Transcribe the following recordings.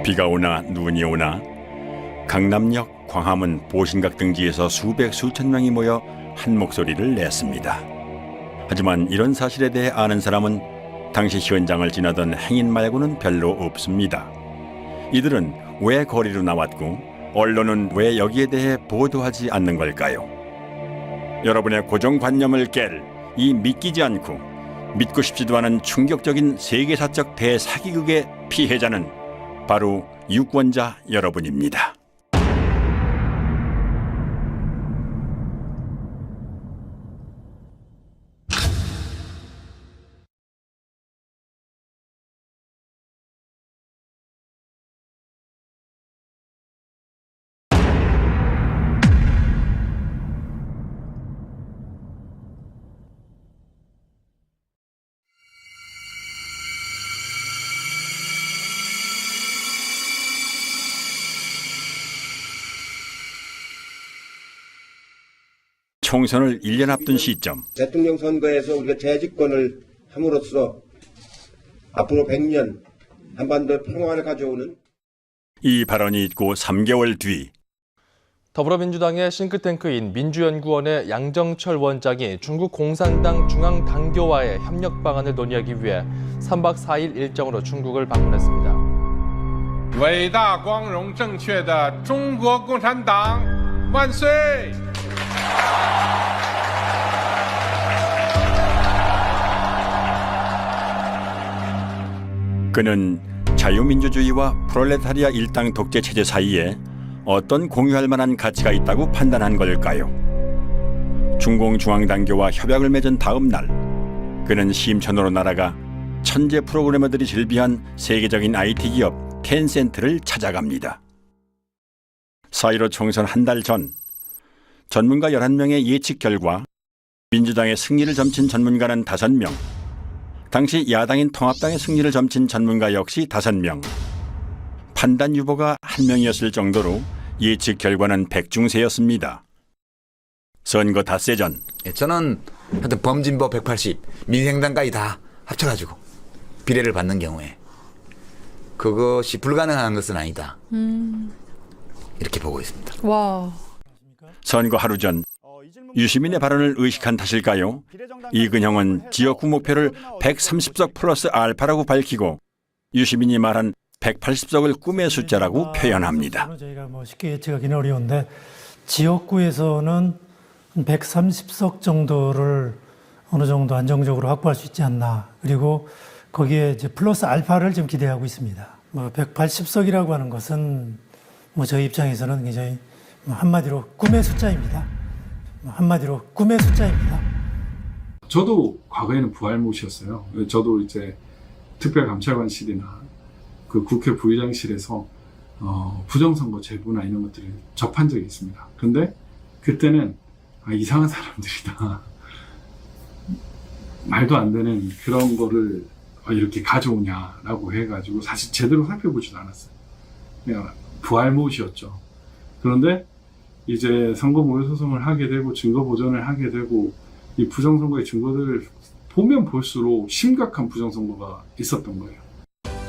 비가 오나 눈이 오나 강남역, 광화문, 보신각 등지에서 수백 수천 명이 모여 한 목소리를 냈습니다. 하지만 이런 사실에 대해 아는 사람은 당시 현장을 지나던 행인 말고는 별로 없습니다. 이들은 왜 거리로 나왔고 언론은 왜 여기에 대해 보도하지 않는 걸까요? 여러분의 고정관념을 깰 이 믿기지 않고 믿고 싶지도 않은 충격적인 세계사적 대사기극의 피해자는 바로 유권자 여러분입니다. 총선을 1년 앞둔 시점, 대통령 선거에서 우리가 재집권을 함으로써 앞으로 100년 한반도의 평화를 가져오는 이 발언이 있고 3개월 뒤 더불어민주당의 싱크탱크인 민주연구원의 양정철 원장이 중국 공산당 중앙당교와의 협력 방안을 논의하기 위해 3박 4일 일정으로 중국을 방문했습니다. 伟大光荣正确的中国共产党万岁！ 그는 자유민주주의와 프롤레타리아 일당 독재 체제 사이에 어떤 공유할 만한 가치가 있다고 판단한 걸까요? 중공중앙당교와 협약을 맺은 다음 날 그는 심천으로 날아가 천재 프로그래머들이 즐비한 세계적인 IT 기업 텐센트를 찾아갑니다. 4.15 총선 한 달 전 전문가 11명의 예측 결과 민주당의 승리를 점친 전문가는 5명, 당시 야당인 통합당의 승리를 점친 전문가 역시 5명, 판단 유보가 1명이었을 정도로 예측 결과는 백중세였습니다. 선거 닷새 전 저는 하여튼 범진보 180, 민생당까지 다 합쳐가지고 비례를 받는 경우에 그것이 불가능한 것은 아니다. 이렇게 보고 있습니다. 와. 선거 하루 전 유시민의 발언을 의식한 탓일까요? 이근형은 지역구 목표를 130석 플러스 알파라고 밝히고 유시민이 말한 180석을 꿈의 숫자라고 표현합니다. 저희가 쉽게 예측하기는 어려운데 지역구에서는 130석 정도를 어느 정도 안정적으로 확보할 수 있지 않나. 그리고 거기에 이제 플러스 알파를 좀 기대하고 있습니다. 180석이라고 하는 것은 저희 입장에서는 굉장히 한마디로 꿈의 숫자입니다. 한마디로 꿈의 숫자입니다. 저도 과거에는 부활못이었어요. 저도 이제 특별감찰관실이나 그 국회 부의장실에서 부정선거 제보나 이런 것들을 접한 적이 있습니다. 근데 그때는 이상한 사람들이다. 말도 안 되는 그런 거를 이렇게 가져오냐라고 해가지고 사실 제대로 살펴보지도 않았어요. 그냥 부활못이었죠. 그런데 이제 선거 모의 소송을 하게 되고 증거 보전을 하게 되고 이 부정선거의 증거들을 보면 볼수록 심각한 부정선거가 있었던 거예요.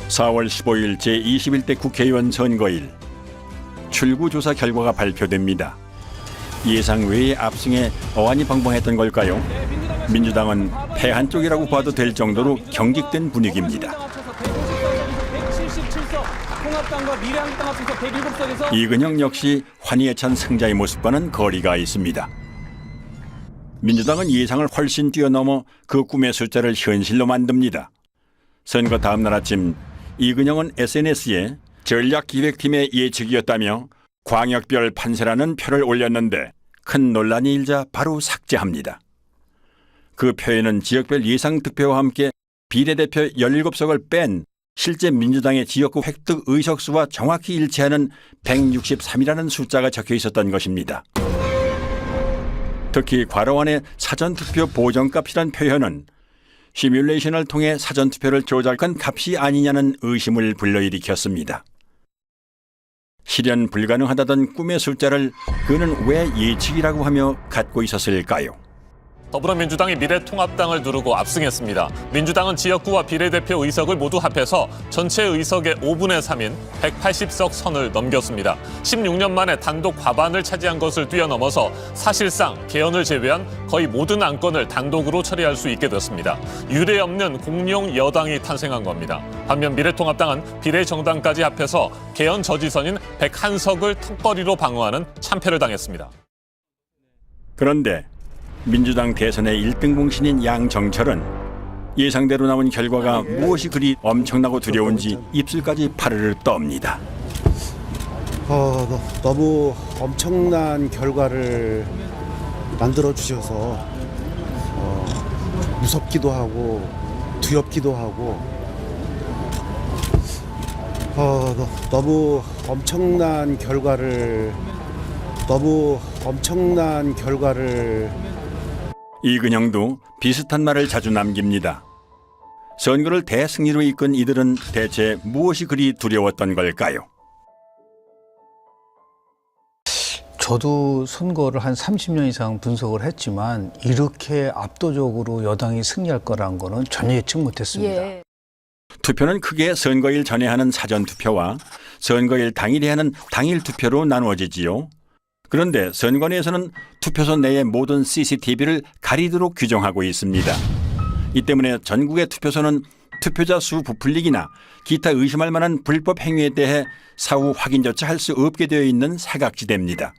4월 15일 제21대 국회의원 선거일 출구조사 결과가 발표됩니다. 예상 외의 압승에 어안이 벙벙했던 걸까요? 민주당은 패한 쪽이라고 봐도 될 정도로 경직된 분위기입니다. 이근형 역시 환희에 찬 승자의 모습과는 거리가 있습니다. 민주당은 예상을 훨씬 뛰어넘어 그 꿈의 숫자를 현실로 만듭니다. 선거 다음 날 아침 이근형은 SNS에 전략기획팀의 예측이었다며 광역별 판세라는 표를 올렸는데 큰 논란이 일자 바로 삭제합니다. 그 표에는 지역별 예상 득표와 함께 비례대표 17석을 뺀 실제 민주당의 지역구 획득 의석수와 정확히 일치하는 163이라는 숫자가 적혀 있었던 것입니다. 특히 괄호 안에 사전투표 보정값이란 표현은 시뮬레이션을 통해 사전투표를 조작한 값이 아니냐는 의심을 불러일으켰습니다. 실현 불가능하다던 꿈의 숫자를 그는 왜 예측이라고 하며 갖고 있었을까요? 더불어민주당이 미래통합당을 누르고 압승했습니다. 민주당은 지역구와 비례대표 의석을 모두 합해서 전체 의석의 5분의 3인 180석 선을 넘겼습니다. 16년 만에 단독 과반을 차지한 것을 뛰어넘어서 사실상 개헌을 제외한 거의 모든 안건을 단독으로 처리할 수 있게 됐습니다. 유례 없는 공룡 여당이 탄생한 겁니다. 반면 미래통합당은 비례정당까지 합해서 개헌 저지선인 101석을 턱걸이로 방어하는 참패를 당했습니다. 그런데 민주당 대선의 1등 공신인 양정철은 예상대로 나온 결과가 무엇이 그리 엄청나고 두려운지 입술까지 파르르 떱니다. 너무 엄청난 결과를 만들어 주셔서 무섭기도 하고 두렵기도 하고 너무 엄청난 결과를 이근영도 비슷한 말을 자주 남깁니다. 선거를 대승리로 이끈 이들은 대체 무엇이 그리 두려웠던 걸까요? 저도 선거를 한 30년 이상 분석을 했지만 이렇게 압도적으로 여당이 승리할 거라는 거는 전혀 예측 못했습니다. 투표는 크게 선거일 전에 하는 사전투표와 선거일 당일에 하는 당일투표로 나누어지지요. 그런데 선관위에서는 투표소 내의 모든 CCTV를 가리도록 규정하고 있습니다. 이 때문에 전국의 투표소는 투표자 수 부풀리기나 기타 의심할 만한 불법 행위에 대해 사후 확인조차 할 수 없게 되어 있는 사각지대입니다.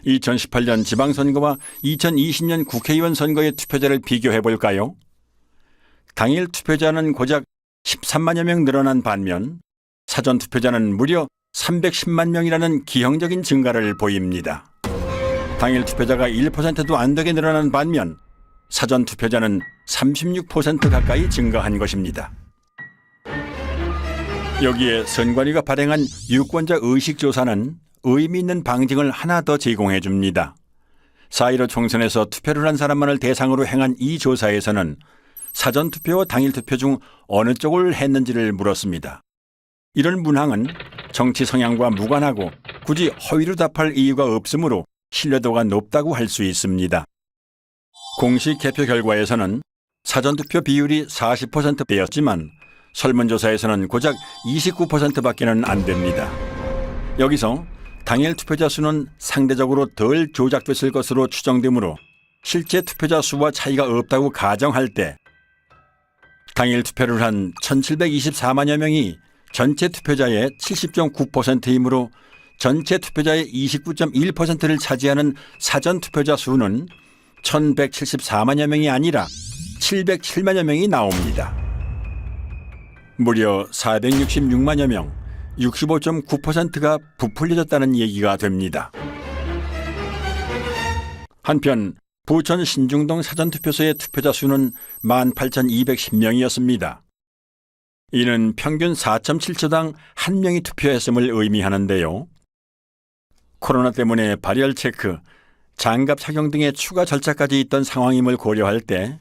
2018년 지방선거와 2020년 국회의원 선거의 투표자를 비교해 볼까요? 당일 투표자는 고작 13만여 명 늘어난 반면 사전투표자는 무려 310만 명이라는 기형적인 증가를 보입니다. 당일 투표자가 1%도 안 되게 늘어난 반면 사전 투표자는 36% 가까이 증가한 것입니다. 여기에 선관위가 발행한 유권자 의식조사는 의미 있는 방증을 하나 더 제공해 줍니다. 4.15 총선에서 투표를 한 사람만을 대상으로 행한 이 조사에서는 사전투표와 당일투표 중 어느 쪽을 했는지를 물었습니다. 이런 문항은 정치 성향과 무관하고 굳이 허위로 답할 이유가 없으므로 신뢰도가 높다고 할 수 있습니다. 공식 개표 결과에서는 사전투표 비율이 40%대였지만 설문조사에서는 고작 29%밖에는 안 됩니다. 여기서 당일 투표자 수는 상대적으로 덜 조작됐을 것으로 추정되므로 실제 투표자 수와 차이가 없다고 가정할 때 당일 투표를 한 1,724만여 명이 전체 투표자의 70.9%이므로 전체 투표자의 29.1%를 차지하는 사전 투표자 수는 1,174만여 명이 아니라 707만여 명이 나옵니다. 무려 466만여 명, 65.9%가 부풀려졌다는 얘기가 됩니다. 한편 부천 신중동 사전투표소의 투표자 수는 18,210명이었습니다. 이는 평균 4.7초당 1명이 투표했음을 의미하는데요. 코로나 때문에 발열 체크, 장갑 착용 등의 추가 절차까지 있던 상황임을 고려할 때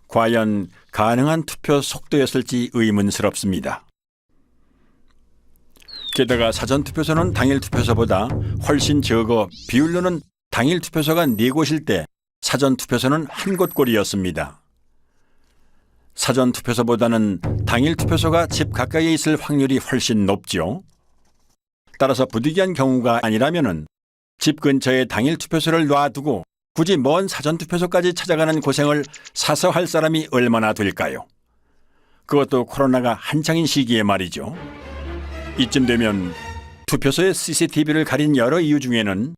과연 가능한 투표 속도였을지 의문스럽습니다. 게다가 사전투표소는 당일투표소보다 훨씬 적어 비율로는 당일투표소가 4곳일 때 사전투표소는 1곳꼴이었습니다. 사전투표소보다는 당일투표소가 집 가까이에 있을 확률이 훨씬 높죠. 따라서 부득이한 경우가 아니라면 집 근처에 당일투표소를 놔두고 굳이 먼 사전투표소까지 찾아가는 고생을 사서 할 사람이 얼마나 될까요? 그것도 코로나가 한창인 시기에 말이죠. 이쯤 되면 투표소의 CCTV를 가린 여러 이유 중에는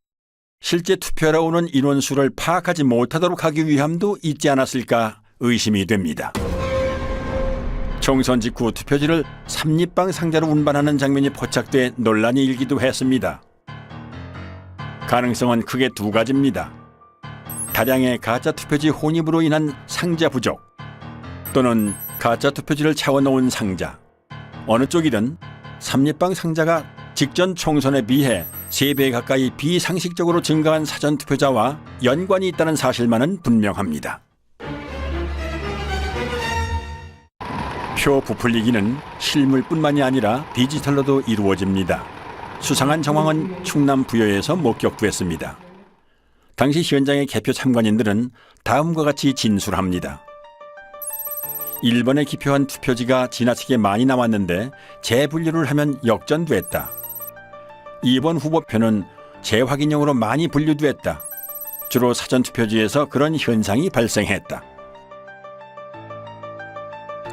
실제 투표하러 오는 인원수를 파악하지 못하도록 하기 위함도 있지 않았을까 의심이 됩니다. 총선 직후 투표지를 삼립방 상자로 운반하는 장면이 포착돼 논란이 일기도 했습니다. 가능성은 크게 두 가지입니다. 다량의 가짜 투표지 혼입으로 인한 상자 부족 또는 가짜 투표지를 채워놓은 상자. 어느 쪽이든 삼립방 상자가 직전 총선에 비해 3배 가까이 비상식적으로 증가한 사전투표자와 연관이 있다는 사실만은 분명합니다. 표 부풀리기는 실물뿐만이 아니라 디지털로도 이루어집니다. 수상한 정황은 충남 부여에서 목격됐습니다. 당시 현장의 개표 참관인들은 다음과 같이 진술합니다. 1번에 기표한 투표지가 지나치게 많이 나왔는데 재분류를 하면 역전됐다. 2번 후보표는 재확인용으로 많이 분류됐다. 주로 사전투표지에서 그런 현상이 발생했다.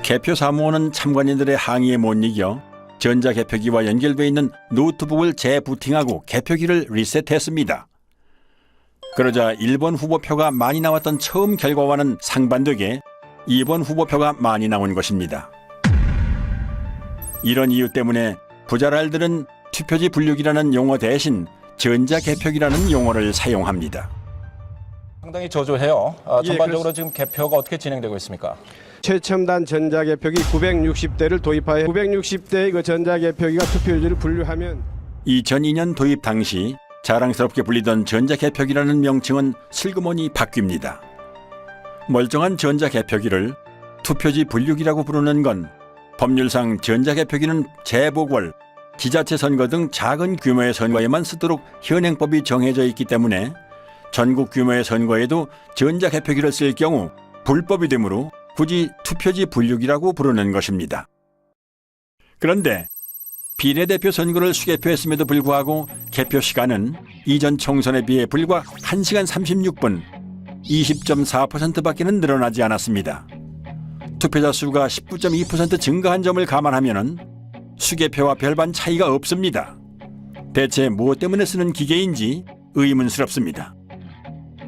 개표 사무원은 참관인들의 항의에 못 이겨 전자개표기와 연결되어 있는 노트북을 재부팅하고 개표기를 리셋했습니다. 그러자 1번 후보표가 많이 나왔던 처음 결과와는 상반되게 2번 후보표가 많이 나온 것입니다. 이런 이유 때문에 부자랄들은 투표지 분류기라는 용어 대신 전자개표기라는 용어를 사용합니다. 상당히 저조해요. 전반적으로 지금 개표가 어떻게 진행되고 있습니까? 최첨단 전자개표기 960대를 도입하여 960대의 그 전자개표기가 투표지를 분류하면 2002년 도입 당시 자랑스럽게 불리던 전자개표기라는 명칭은 슬그머니 바뀝니다. 멀쩡한 전자개표기를 투표지 분류기라고 부르는 건 법률상 전자개표기는 재보궐, 지자체 선거 등 작은 규모의 선거에만 쓰도록 현행법이 정해져 있기 때문에 전국 규모의 선거에도 전자개표기를 쓸 경우 불법이 되므로 굳이 투표지 분류기라고 부르는 것입니다. 그런데 비례대표 선거를 수개표했음에도 불구하고 개표 시간은 이전 총선에 비해 불과 1시간 36분, 20.4%밖에는 늘어나지 않았습니다. 투표자 수가 19.2% 증가한 점을 감안하면 수개표와 별반 차이가 없습니다. 대체 무엇 때문에 쓰는 기계인지 의문스럽습니다.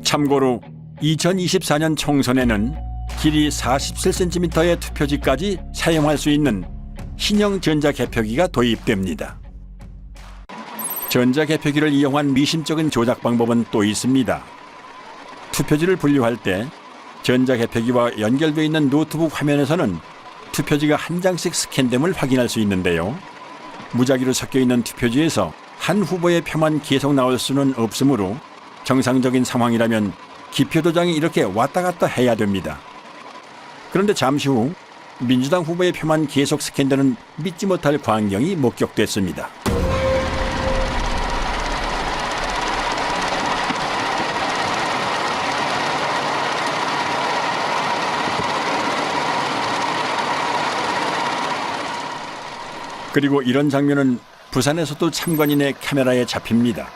참고로 2024년 총선에는 길이 47cm의 투표지까지 사용할 수 있는 신형 전자개표기가 도입됩니다. 전자개표기를 이용한 미심적인 조작 방법은 또 있습니다. 투표지를 분류할 때 전자개표기와 연결되어 있는 노트북 화면에서는 투표지가 한 장씩 스캔됨을 확인할 수 있는데요. 무작위로 섞여 있는 투표지에서 한 후보의 표만 계속 나올 수는 없으므로 정상적인 상황이라면 기표도장이 이렇게 왔다 갔다 해야 됩니다. 그런데 잠시 후 민주당 후보의 표만 계속 스캔되는 믿지 못할 광경이 목격됐습니다. 그리고 이런 장면은 부산에서도 참관인의 카메라에 잡힙니다.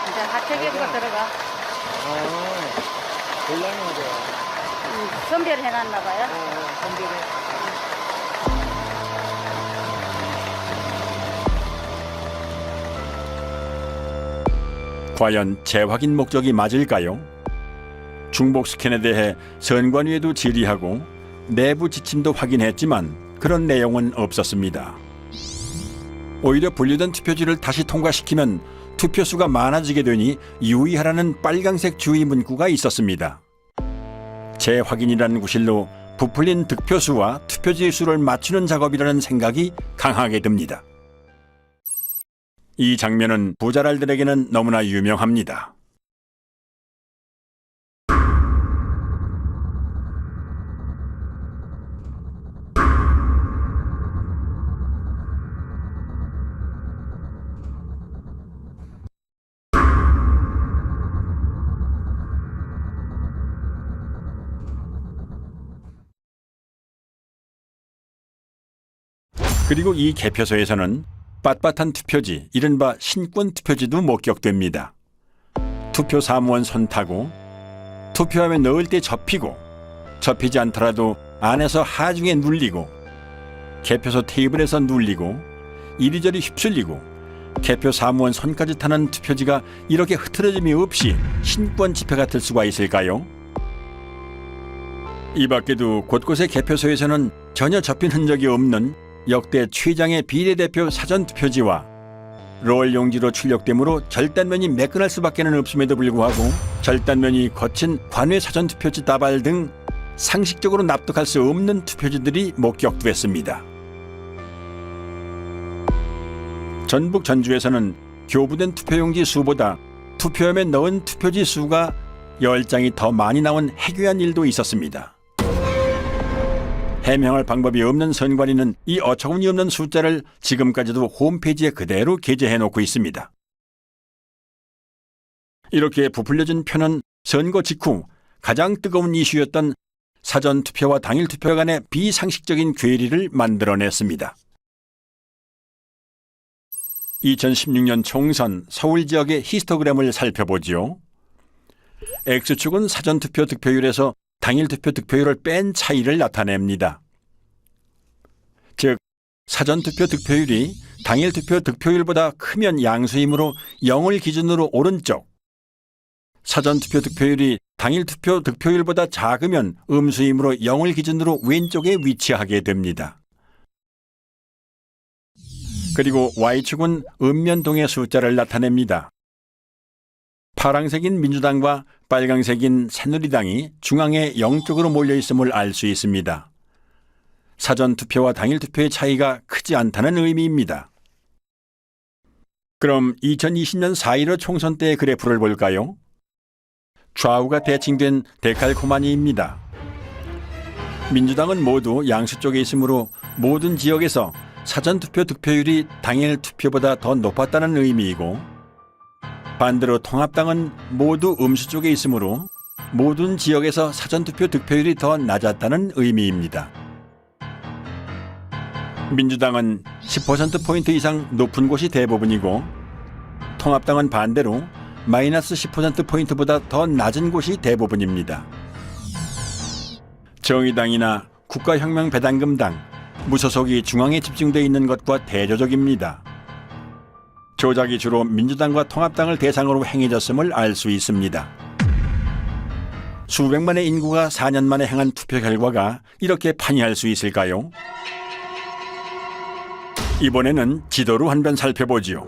이제 하체계부가 들어가. 선별을 해놨나 봐요. 과연 재확인 목적이 맞을까요? 중복 스캔에 대해 선관위에도 질의하고 내부 지침도 확인했지만 그런 내용은 없었습니다. 오히려 분류된 투표지를 다시 통과시키면 투표수가 많아지게 되니 유의하라는 빨강색 주의 문구가 있었습니다. 재확인이라는 구실로 부풀린 득표수와 투표지 수를 맞추는 작업이라는 생각이 강하게 듭니다. 이 장면은 부자랄들에게는 너무나 유명합니다. 그리고 이 개표소에서는 빳빳한 투표지, 이른바 신권 투표지도 목격됩니다. 투표 사무원 손 타고 투표함에 넣을 때 접히고 접히지 않더라도 안에서 하중에 눌리고 개표소 테이블에서 눌리고 이리저리 휩쓸리고 개표 사무원 손까지 타는 투표지가 이렇게 흐트러짐이 없이 신권 지폐 같을 수가 있을까요? 이 밖에도 곳곳의 개표소에서는 전혀 접힌 흔적이 없는 역대 최장의 비례대표 사전투표지와 롤 용지로 출력되므로 절단면이 매끈할 수밖에 없음에도 불구하고 절단면이 거친 관외 사전투표지 다발 등 상식적으로 납득할 수 없는 투표지들이 목격됐습니다. 전북 전주에서는 교부된 투표용지 수보다 투표함에 넣은 투표지 수가 10장이 더 많이 나온 해괴한 일도 있었습니다. 해명할 방법이 없는 선관위는 이 어처구니 없는 숫자를 지금까지도 홈페이지에 그대로 게재해놓고 있습니다. 이렇게 부풀려진 표는 선거 직후 가장 뜨거운 이슈였던 사전투표와 당일투표 간의 비상식적인 괴리를 만들어냈습니다. 2016년 총선 서울 지역의 히스토그램을 살펴보지요. X축은 사전투표 득표율에서 당일투표 득표율을 뺀 차이를 나타냅니다. 즉, 사전투표 득표율이 당일투표 득표율보다 크면 양수이므로 0을 기준으로 오른쪽, 사전투표 득표율이 당일투표 득표율보다 작으면 음수이므로 0을 기준으로 왼쪽에 위치하게 됩니다. 그리고 Y축은 읍면동의 숫자를 나타냅니다. 파랑색인 민주당과 빨강색인 새누리당이 중앙에 0쪽으로 몰려있음을 알 수 있습니다. 사전투표와 당일투표의 차이가 크지 않다는 의미입니다. 그럼 2020년 4.15 총선 때의 그래프를 볼까요? 좌우가 대칭된 데칼코마니입니다. 민주당은 모두 양수 쪽에 있으므로 모든 지역에서 사전투표 득표율이 당일투표보다 더 높았다는 의미이고, 반대로 통합당은 모두 음수 쪽에 있으므로 모든 지역에서 사전투표 득표율이 더 낮았다는 의미입니다. 민주당은 10%포인트 이상 높은 곳이 대부분이고, 통합당은 반대로 마이너스 10%포인트보다 더 낮은 곳이 대부분입니다. 정의당이나 국가혁명배당금당, 무소속이 중앙에 집중되어 있는 것과 대조적입니다. 조작이 주로 민주당과 통합당을 대상으로 행해졌음을 알 수 있습니다. 수백만의 인구가 4년 만에 행한 투표 결과가 이렇게 판이할 수 있을까요? 이번에는 지도로 한 번 살펴보지요.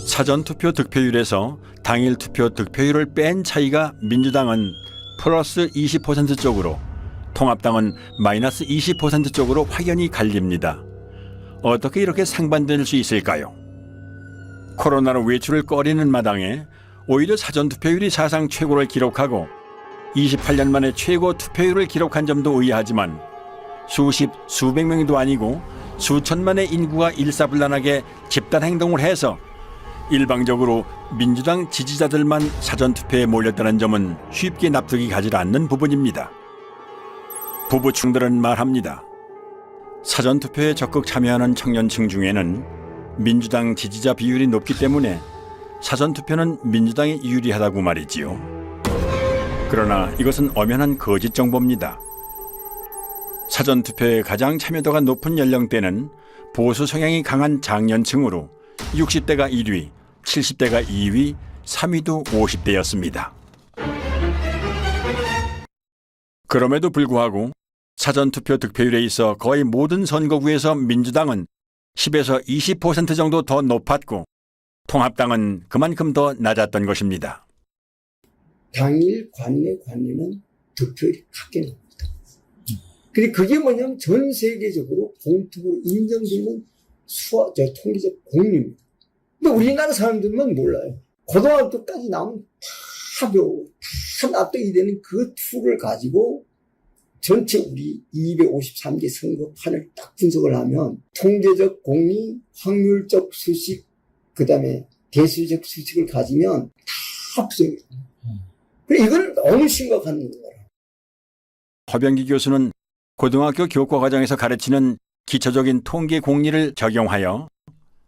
사전투표 득표율에서 당일투표 득표율을 뺀 차이가 민주당은 플러스 20% 쪽으로, 통합당은 마이너스 20% 쪽으로 확연히 갈립니다. 어떻게 이렇게 상반될 수 있을까요? 코로나로 외출을 꺼리는 마당에 오히려 사전투표율이 사상 최고를 기록하고 28년 만에 최고 투표율을 기록한 점도 의아하지만, 수백 명도 아니고 수천만의 인구가 일사불란하게 집단행동을 해서 일방적으로 민주당 지지자들만 사전투표에 몰렸다는 점은 쉽게 납득이 가지 않는 부분입니다. 부부층들은 말합니다. 사전투표에 적극 참여하는 청년층 중에는 민주당 지지자 비율이 높기 때문에 사전투표는 민주당이 유리하다고 말이지요. 그러나 이것은 엄연한 거짓 정보입니다. 사전투표에 가장 참여도가 높은 연령대는 보수 성향이 강한 장년층으로 60대가 1위, 70대가 2위, 3위도 50대였습니다. 그럼에도 불구하고 사전투표 득표율에 있어 거의 모든 선거구에서 민주당은 10에서 20% 정도 더 높았고, 통합당은 그만큼 더 낮았던 것입니다. 당일 관내는 득표율이 크게 납니다. 근데 그게 뭐냐면 전 세계적으로 공통으로 인정되는 통계적 공리입니다. 근데 우리나라 사람들만 몰라요. 고등학교까지 나오면 다 납득이 되는 그 툴을 가지고 전체 우리 253개 선거판을 딱 분석을 하면 통계적 공리, 확률적 수식, 그 다음에 대수적 수식을 가지면 다 부정해요. 이건 너무 심각한 거예요. 허병기 교수는 고등학교 교과 과정에서 가르치는 기초적인 통계 공리를 적용하여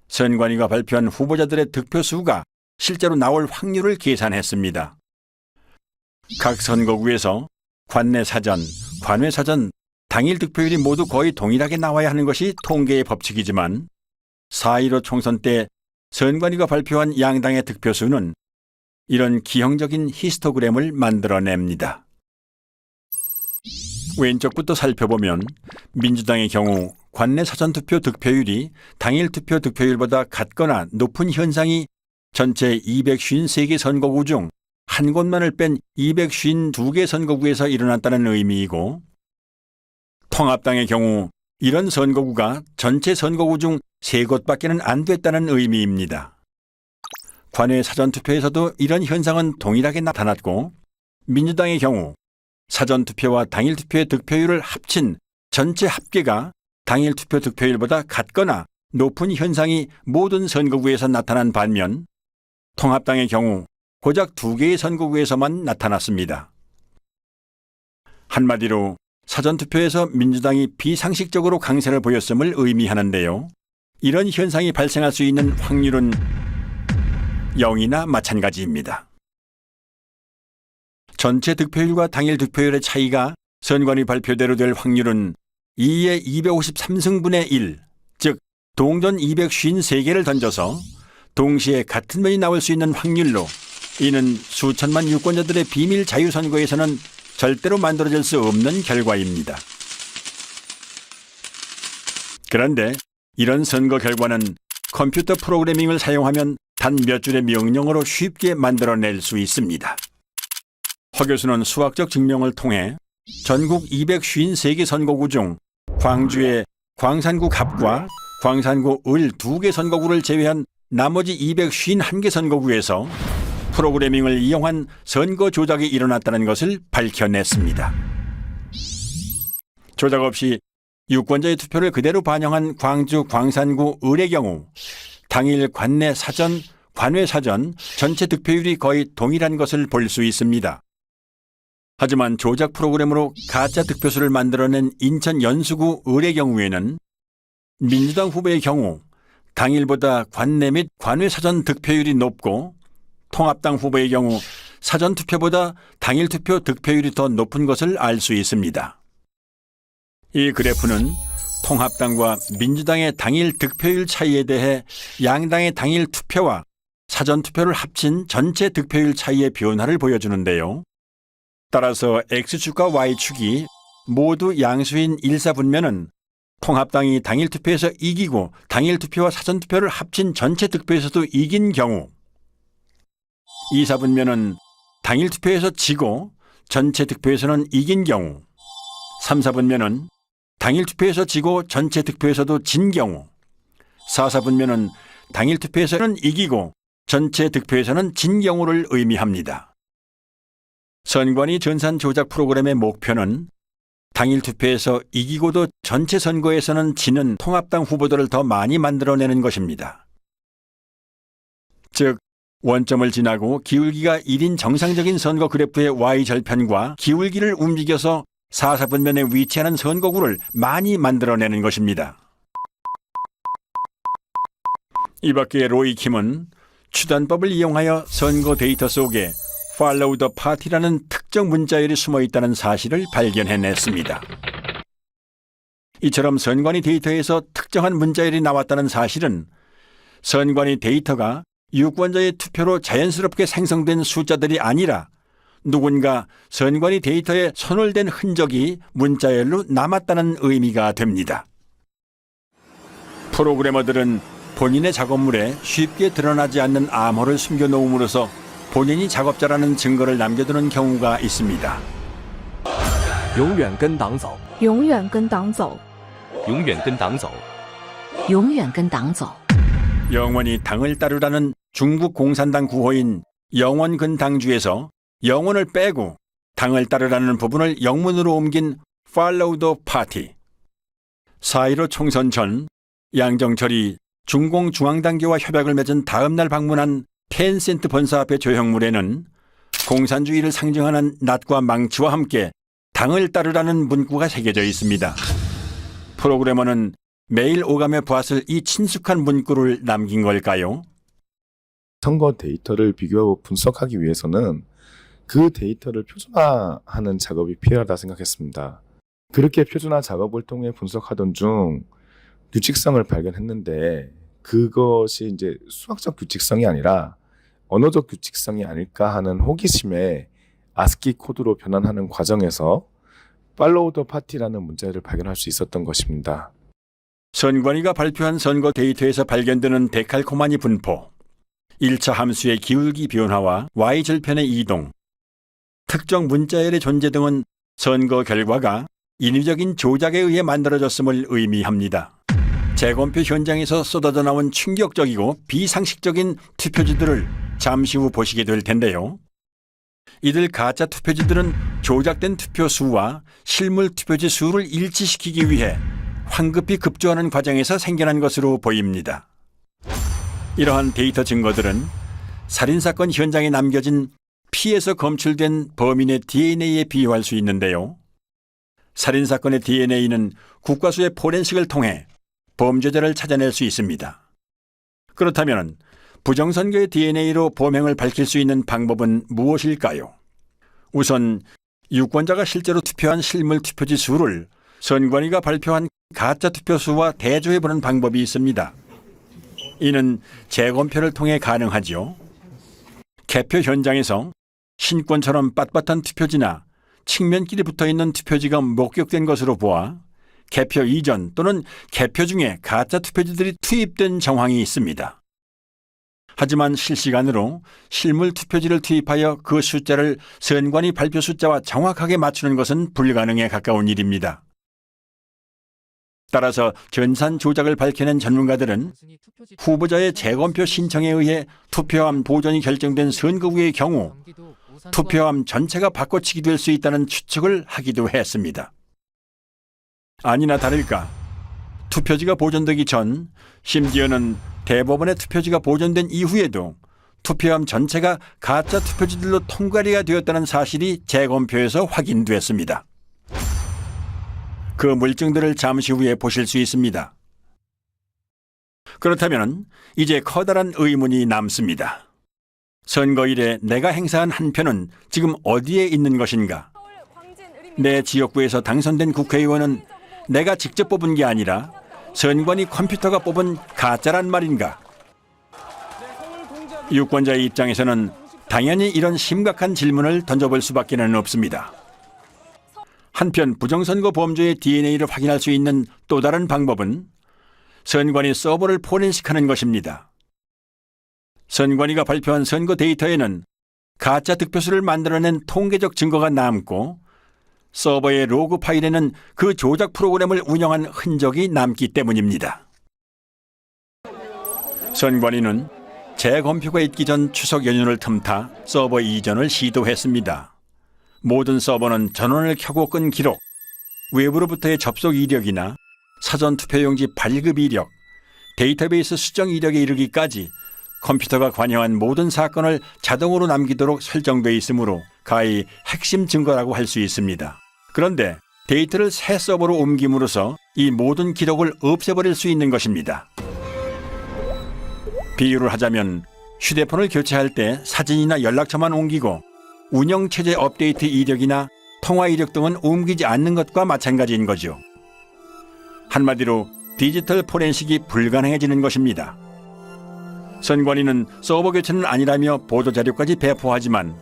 선관위가 발표한 후보자들의 득표 수가 실제로 나올 확률을 계산했습니다. 각 선거구에서 관내 사전, 관외 사전, 당일 득표율이 모두 거의 동일하게 나와야 하는 것이 통계의 법칙이지만 4.15 총선 때 선관위가 발표한 양당의 득표수는 이런 기형적인 히스토그램을 만들어냅니다. 왼쪽부터 살펴보면 민주당의 경우 관내 사전투표 득표율이 당일 투표 득표율보다 같거나 높은 현상이 전체 253개 선거구 중 한 곳만을 뺀 252개 선거구에서 일어났다는 의미이고, 통합당의 경우 이런 선거구가 전체 선거구 중 3곳밖에는 안 됐다는 의미입니다. 관외 사전투표에서도 이런 현상은 동일하게 나타났고, 민주당의 경우 사전투표와 당일투표의 득표율을 합친 전체 합계가 당일투표 득표율보다 같거나 높은 현상이 모든 선거구에서 나타난 반면 통합당의 경우 고작 2개의 선거구에서만 나타났습니다. 한마디로 사전투표에서 민주당이 비상식적으로 강세를 보였음을 의미하는데요. 이런 현상이 발생할 수 있는 확률은 0이나 마찬가지입니다. 전체 득표율과 당일 득표율의 차이가 선관위 발표대로 될 확률은 2의 253승분의 1, 즉 동전 253개를 던져서 동시에 같은 면이 나올 수 있는 확률로 이는 수천만 유권자들의 비밀 자유선거에서는 절대로 만들어질 수 없는 결과입니다. 그런데 이런 선거 결과는 컴퓨터 프로그래밍을 사용하면 단 몇 줄의 명령어로 쉽게 만들어낼 수 있습니다. 허 교수는 수학적 증명을 통해 전국 253개 선거구 중 광주의 광산구 갑과 광산구 을 2개 선거구를 제외한 나머지 251개 선거구에서 프로그래밍을 이용한 선거 조작이 일어났다는 것을 밝혀냈습니다. 조작 없이 유권자의 투표를 그대로 반영한 광주 광산구 을의 경우 당일 관내 사전, 관외 사전 전체 득표율이 거의 동일한 것을 볼 수 있습니다. 하지만 조작 프로그램으로 가짜 득표수를 만들어낸 인천 연수구 을의 경우에는 민주당 후보의 경우 당일보다 관내 및 관외 사전 득표율이 높고 통합당 후보의 경우 사전 투표보다 당일 투표 득표율이 더 높은 것을 알 수 있습니다. 이 그래프는 통합당과 민주당의 당일 득표율 차이에 대해 양당의 당일 투표와 사전 투표를 합친 전체 득표율 차이의 변화를 보여주는데요. 따라서 X축과 Y축이 모두 양수인 일사분면은 통합당이 당일 투표에서 이기고 당일 투표와 사전 투표를 합친 전체 득표에서도 이긴 경우, 이사분면은 당일 투표에서 지고 전체 득표에서는 이긴 경우, 삼사분면은 당일 투표에서 지고 전체 득표에서도 진 경우, 사사분면은 당일 투표에서는 이기고 전체 득표에서는 진 경우를 의미합니다. 선관위 전산 조작 프로그램의 목표는 당일 투표에서 이기고도 전체 선거에서는 지는 통합당 후보들을 더 많이 만들어내는 것입니다. 즉, 원점을 지나고 기울기가 1인 정상적인 선거 그래프의 Y절편과 기울기를 움직여서 사사분면에 위치하는 선거구를 많이 만들어내는 것입니다. 이 밖에 로이킴은 추단법을 이용하여 선거 데이터 속에 Follow the Party라는 특정 문자열이 숨어 있다는 사실을 발견해냈습니다. 이처럼 선관위 데이터에서 특정한 문자열이 나왔다는 사실은 선관위 데이터가 유권자의 투표로 자연스럽게 생성된 숫자들이 아니라 누군가 선관위 데이터에 손을 댄 흔적이 문자열로 남았다는 의미가 됩니다. 프로그래머들은 본인의 작업물에 쉽게 드러나지 않는 암호를 숨겨놓음으로써 본인이 작업자라는 증거를 남겨두는 경우가 있습니다. 永远跟党走永远跟党走永远跟党走永远跟党走 영원히 당을 따르라는 중국 공산당 구호인 영원근당주에서 영원을 빼고 당을 따르라는 부분을 영문으로 옮긴 Follow the Party. 4.15 총선 전 양정철이 중공중앙당교와 협약을 맺은 다음 날 방문한 텐센트 본사 앞의 조형물에는 공산주의를 상징하는 낫과 망치와 함께 당을 따르라는 문구가 새겨져 있습니다. 프로그래머는 매일 오가며 보았을 이 친숙한 문구를 남긴 걸까요? 선거 데이터를 비교하고 분석하기 위해서는 그 데이터를 표준화하는 작업이 필요하다 생각했습니다. 그렇게 표준화 작업을 통해 분석하던 중 규칙성을 발견했는데 그것이 이제 수학적 규칙성이 아니라 언어적 규칙성이 아닐까 하는 호기심에 아스키 코드로 변환하는 과정에서 Follow the Party라는 문자열을 발견할 수 있었던 것입니다. 선관위가 발표한 선거 데이터에서 발견되는 데칼코마니 분포, 1차 함수의 기울기 변화와 Y절편의 이동, 특정 문자열의 존재 등은 선거 결과가 인위적인 조작에 의해 만들어졌음을 의미합니다. 재검표 현장에서 쏟아져 나온 충격적이고 비상식적인 투표지들을 잠시 후 보시게 될 텐데요. 이들 가짜 투표지들은 조작된 투표 수와 실물 투표지 수를 일치시키기 위해 황급히 급조하는 과정에서 생겨난 것으로 보입니다. 이러한 데이터 증거들은 살인사건 현장에 남겨진 피에서 검출된 범인의 DNA에 비유할 수 있는데요. 살인사건의 DNA는 국과수의 포렌식을 통해 범죄자를 찾아낼 수 있습니다. 그렇다면 부정선거의 DNA로 범행을 밝힐 수 있는 방법은 무엇일까요? 우선 유권자가 실제로 투표한 실물 투표지 수를 선관위가 발표한 가짜 투표수와 대조해보는 방법이 있습니다. 이는 재검표를 통해 가능하지요. 개표 현장에서 신권처럼 빳빳한 투표지나 측면끼리 붙어있는 투표지가 목격된 것으로 보아 개표 이전 또는 개표 중에 가짜 투표지들이 투입된 정황이 있습니다. 하지만 실시간으로 실물 투표지를 투입하여 그 숫자를 선관위 발표 숫자와 정확하게 맞추는 것은 불가능에 가까운 일입니다. 따라서 전산 조작을 밝혀낸 전문가들은 후보자의 재검표 신청에 의해 투표함 보존이 결정된 선거구의 경우 투표함 전체가 바꿔치기 될 수 있다는 추측을 하기도 했습니다. 아니나 다를까 투표지가 보존되기 전, 심지어는 대법원의 투표지가 보존된 이후에도 투표함 전체가 가짜 투표지들로 통과리가 되었다는 사실이 재검표에서 확인됐습니다. 그 물증들을 잠시 후에 보실 수 있습니다. 그렇다면 이제 커다란 의문이 남습니다. 선거일에 내가 행사한 한 표는 지금 어디에 있는 것인가? 내 지역구에서 당선된 국회의원은 내가 직접 뽑은 게 아니라 선관위 컴퓨터가 뽑은 가짜란 말인가? 유권자의 입장에서는 당연히 이런 심각한 질문을 던져볼 수밖에 없습니다. 한편 부정선거 범죄의 DNA를 확인할 수 있는 또 다른 방법은 선관위 서버를 포렌식하는 것입니다. 선관위가 발표한 선거 데이터에는 가짜 득표수를 만들어낸 통계적 증거가 남고 서버의 로그 파일에는 그 조작 프로그램을 운영한 흔적이 남기 때문입니다. 선관위는 재검표가 있기 전 추석 연휴를 틈타 서버 이전을 시도했습니다. 모든 서버는 전원을 켜고 끈 기록, 외부로부터의 접속 이력이나 사전 투표용지 발급 이력, 데이터베이스 수정 이력에 이르기까지 컴퓨터가 관여한 모든 사건을 자동으로 남기도록 설정돼 있으므로 가히 핵심 증거라고 할 수 있습니다. 그런데 데이터를 새 서버로 옮김으로써 이 모든 기록을 없애버릴 수 있는 것입니다. 비유를 하자면 휴대폰을 교체할 때 사진이나 연락처만 옮기고 운영체제 업데이트 이력이나 통화 이력 등은 옮기지 않는 것과 마찬가지인 거죠. 한마디로 디지털 포렌식이 불가능해지는 것입니다. 선관위는 서버 교체는 아니라며 보도자료까지 배포하지만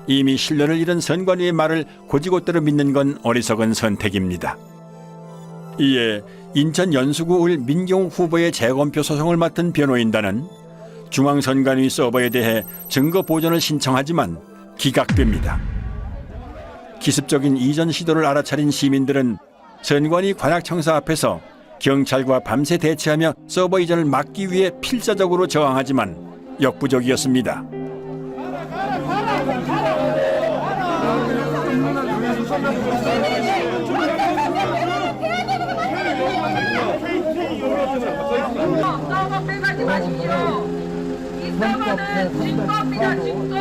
이미 신뢰를 잃은 선관위의 말을 곧이곧대로 믿는 건 어리석은 선택입니다. 이에 인천 연수구을 민경욱 후보의 재검표 소송을 맡은 변호인단은 중앙선관위 서버에 대해 증거 보존을 신청하지만 기각됩니다. 기습적인 이전 시도를 알아차린 시민들은 선관위 관악청사 앞에서 경찰과 밤새 대치하며 서버 이전을 막기 위해 필사적으로 저항하지만 역부족이었습니다. 서버 빼가지 마십시오. 이 서버는 증거입니다, 증거.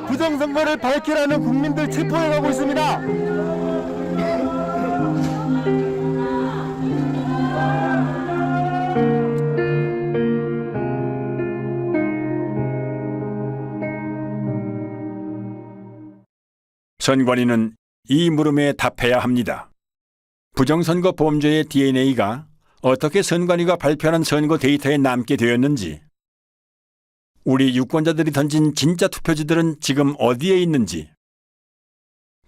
부정선거를 밝히라는 국민들 체포해가고 있습니다. 선관위는 이 물음에 답해야 합니다. 부정선거 범죄의 DNA가 어떻게 선관위가 발표하는 선거 데이터에 남게 되었는지, 우리 유권자들이 던진 진짜 투표지들은 지금 어디에 있는지,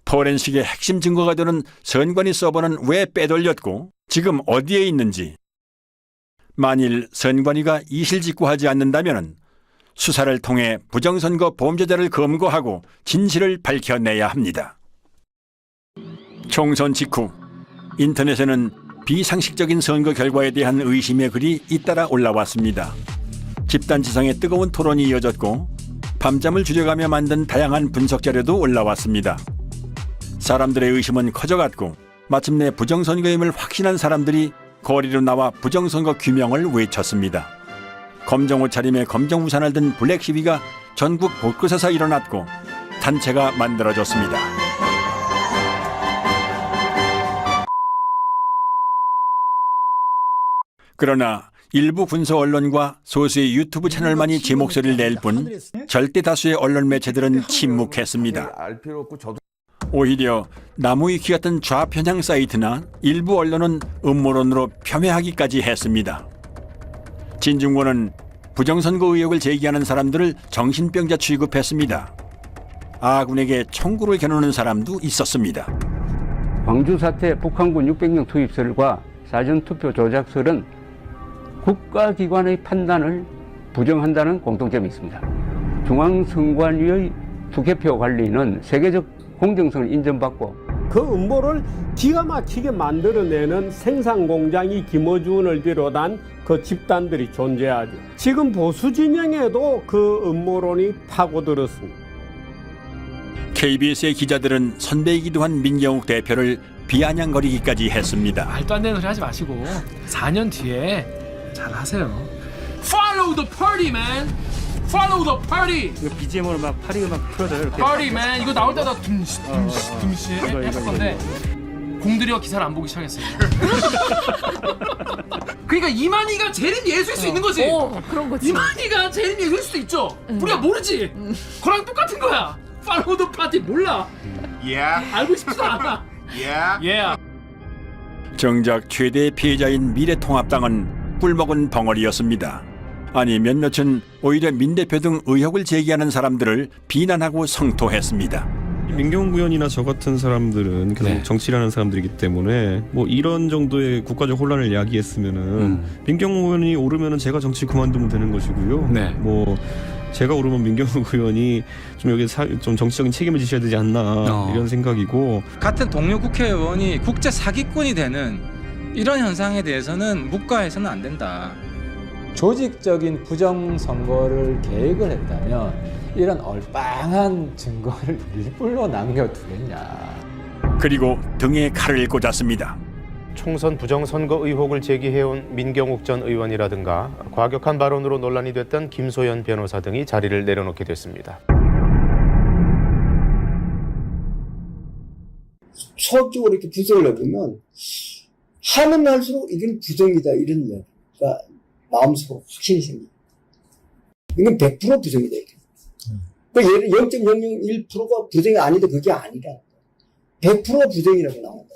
포렌식의 핵심 증거가 되는 선관위 서버는 왜 빼돌렸고 지금 어디에 있는지, 만일 선관위가 이실직고하지 않는다면 수사를 통해 부정선거 범죄자를 검거하고 진실을 밝혀내야 합니다. 총선 직후 인터넷에는 비상식적인 선거 결과에 대한 의심의 글이 잇따라 올라왔습니다. 집단 지성의 뜨거운 토론이 이어졌고 밤잠을 줄여가며 만든 다양한 분석 자료도 올라왔습니다. 사람들의 의심은 커져갔고 마침내 부정선거임을 확신한 사람들이 거리로 나와 부정선거 규명을 외쳤습니다. 검정 옷차림에 검정 우산을 든 블랙 시위가 전국 곳곳에서 일어났고 단체가 만들어졌습니다. 그러나 일부 군소 언론과 소수의 유튜브 채널만이 제 목소리를 낼 뿐 절대 다수의 언론 매체들은 침묵했습니다. 오히려 나무위키 같은 좌편향 사이트나 일부 언론은 음모론으로 폄훼하기까지 했습니다. 진중권은 부정선거 의혹을 제기하는 사람들을 정신병자 취급했습니다. 아군에게 총구를 겨누는 사람도 있었습니다. 광주 사태 북한군 600명 투입설과 사전투표 조작설은 국가기관의 판단을 부정한다는 공통점이 있습니다. 중앙선관위의 투개표 관리는 세계적 공정성을 인정받고 그 음모를 기가 막히게 만들어내는 생산공장이 김어준을 비롯한 그 집단들이 존재하죠. 지금 보수 진영에도 그 음모론이 파고들었습니다. KBS의 기자들은 선배이기도 한 민경욱 대표를 비아냥거리기까지 했습니다. 말도 안 되는 소리 하지 마시고 4년 뒤에 잘 하세요. Follow the party, man. Follow the party. 이거 BGM으로 막 파리 음악 풀어줘요. Party, man. 이거 나올 때다 둠시 했을 건데 공들여 기사를 안 보기 시작했어요. 그러니까 이만희가 재림 예수일 수 있는 거지. 그런 거지. 이만희가 재림 예수일 수도 있죠. 우리가 모르지. 그랑 똑같은 거야. Follow the party 몰라. 알고 싶지도 않아. 정작 최대 피해자인 미래통합당은 꿀먹은 벙어리였습니다. 아니 몇몇은 오히려 민 대표 등 의혹을 제기하는 사람들을 비난하고 성토했습니다. 민경욱 의원이나 저 같은 사람들은 계속 정치를 하는 사람들이기 때문에 뭐 이런 정도의 국가적 혼란을 야기했으면은 민경욱 의원이 오르면은 제가 정치 그만두면 되는 것이고요. 뭐 제가 오르면 민경욱 의원이 좀 여기 좀 정치적인 책임을 지셔야 되지 않나 이런 생각이고, 같은 동료 국회의원이 국제 사기꾼이 되는 이런 현상에 대해서는 묵과해서는 안 된다. 조직적인 부정선거를 계획을 했다면 이런 얼빵한 증거를 일불로 남겨두겠냐. 그리고 등에 칼을 꽂았습니다. 총선 부정선거 의혹을 제기해온 민경욱 전 의원이라든가 과격한 발언으로 논란이 됐던 김소연 변호사 등이 자리를 내려놓게 됐습니다. 수학적으로 이렇게 분석을 해보면 하면 할수록 이건 부정이다 이런 얘기가 마음속으로 확신이 생깁니다. 이건 100% 부정이다. 그 예를 0.001%가 부정이 아니다 그게 아니라 100% 부정이라고 나온다.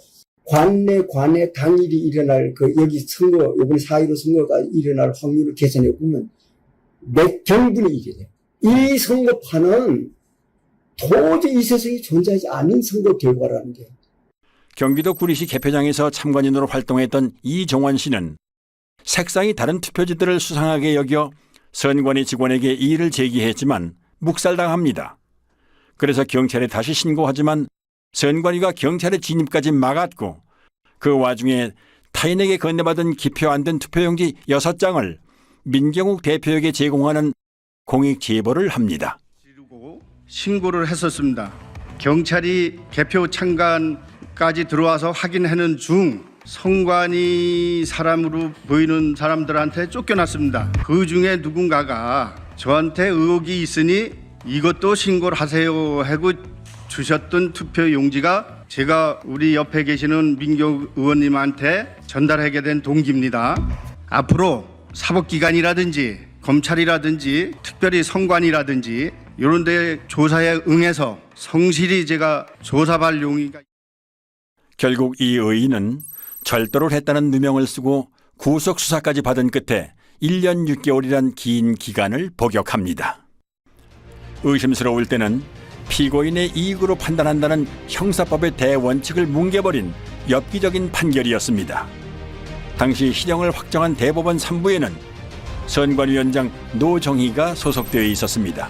관내 당일이 일어날 여기 선거 이번에 4.15 선거가 일어날 확률을 계산해 보면 몇 경분이 이래 돼. 이 선거판은 도저히 이 세상에 존재하지 않는 선거 결과라는 게. 경기도 구리시 개표장에서 참관인으로 활동했던 이종원 씨는 색상이 다른 투표지들을 수상하게 여겨 선관위 직원에게 이의를 제기했지만 묵살당합니다. 그래서 경찰에 다시 신고하지만 선관위가 경찰의 진입까지 막았고 그 와중에 타인에게 건네받은 기표 안 된 투표용지 6장을 민경욱 대표에게 제공하는 공익 제보를 합니다. 신고를 했었습니다. 경찰이 개표 참관까지 들어와서 확인하는 중 선관위 사람으로 보이는 사람들한테 쫓겨났습니다. 그 중에 누군가가 저한테 의혹이 있으니 이것도 신고를 하세요 하고 주셨던 투표 용지가 제가 우리 옆에 계시는 민경욱 의원님한테 전달하게 된 동기입니다. 앞으로 사법기관이라든지 검찰이라든지 특별히 선관위라든지 이런 데 조사에 응해서 성실히 제가 조사할 용의가. 결국 이 의인은 절도를 했다는 누명을 쓰고 구속수사까지 받은 끝에 1년 6개월이란 긴 기간을 복역합니다. 의심스러울 때는 피고인의 이익으로 판단한다는 형사법의 대원칙을 뭉개버린 엽기적인 판결이었습니다. 당시 실형을 확정한 대법원 3부에는 선관위원장 노정희가 소속되어 있었습니다.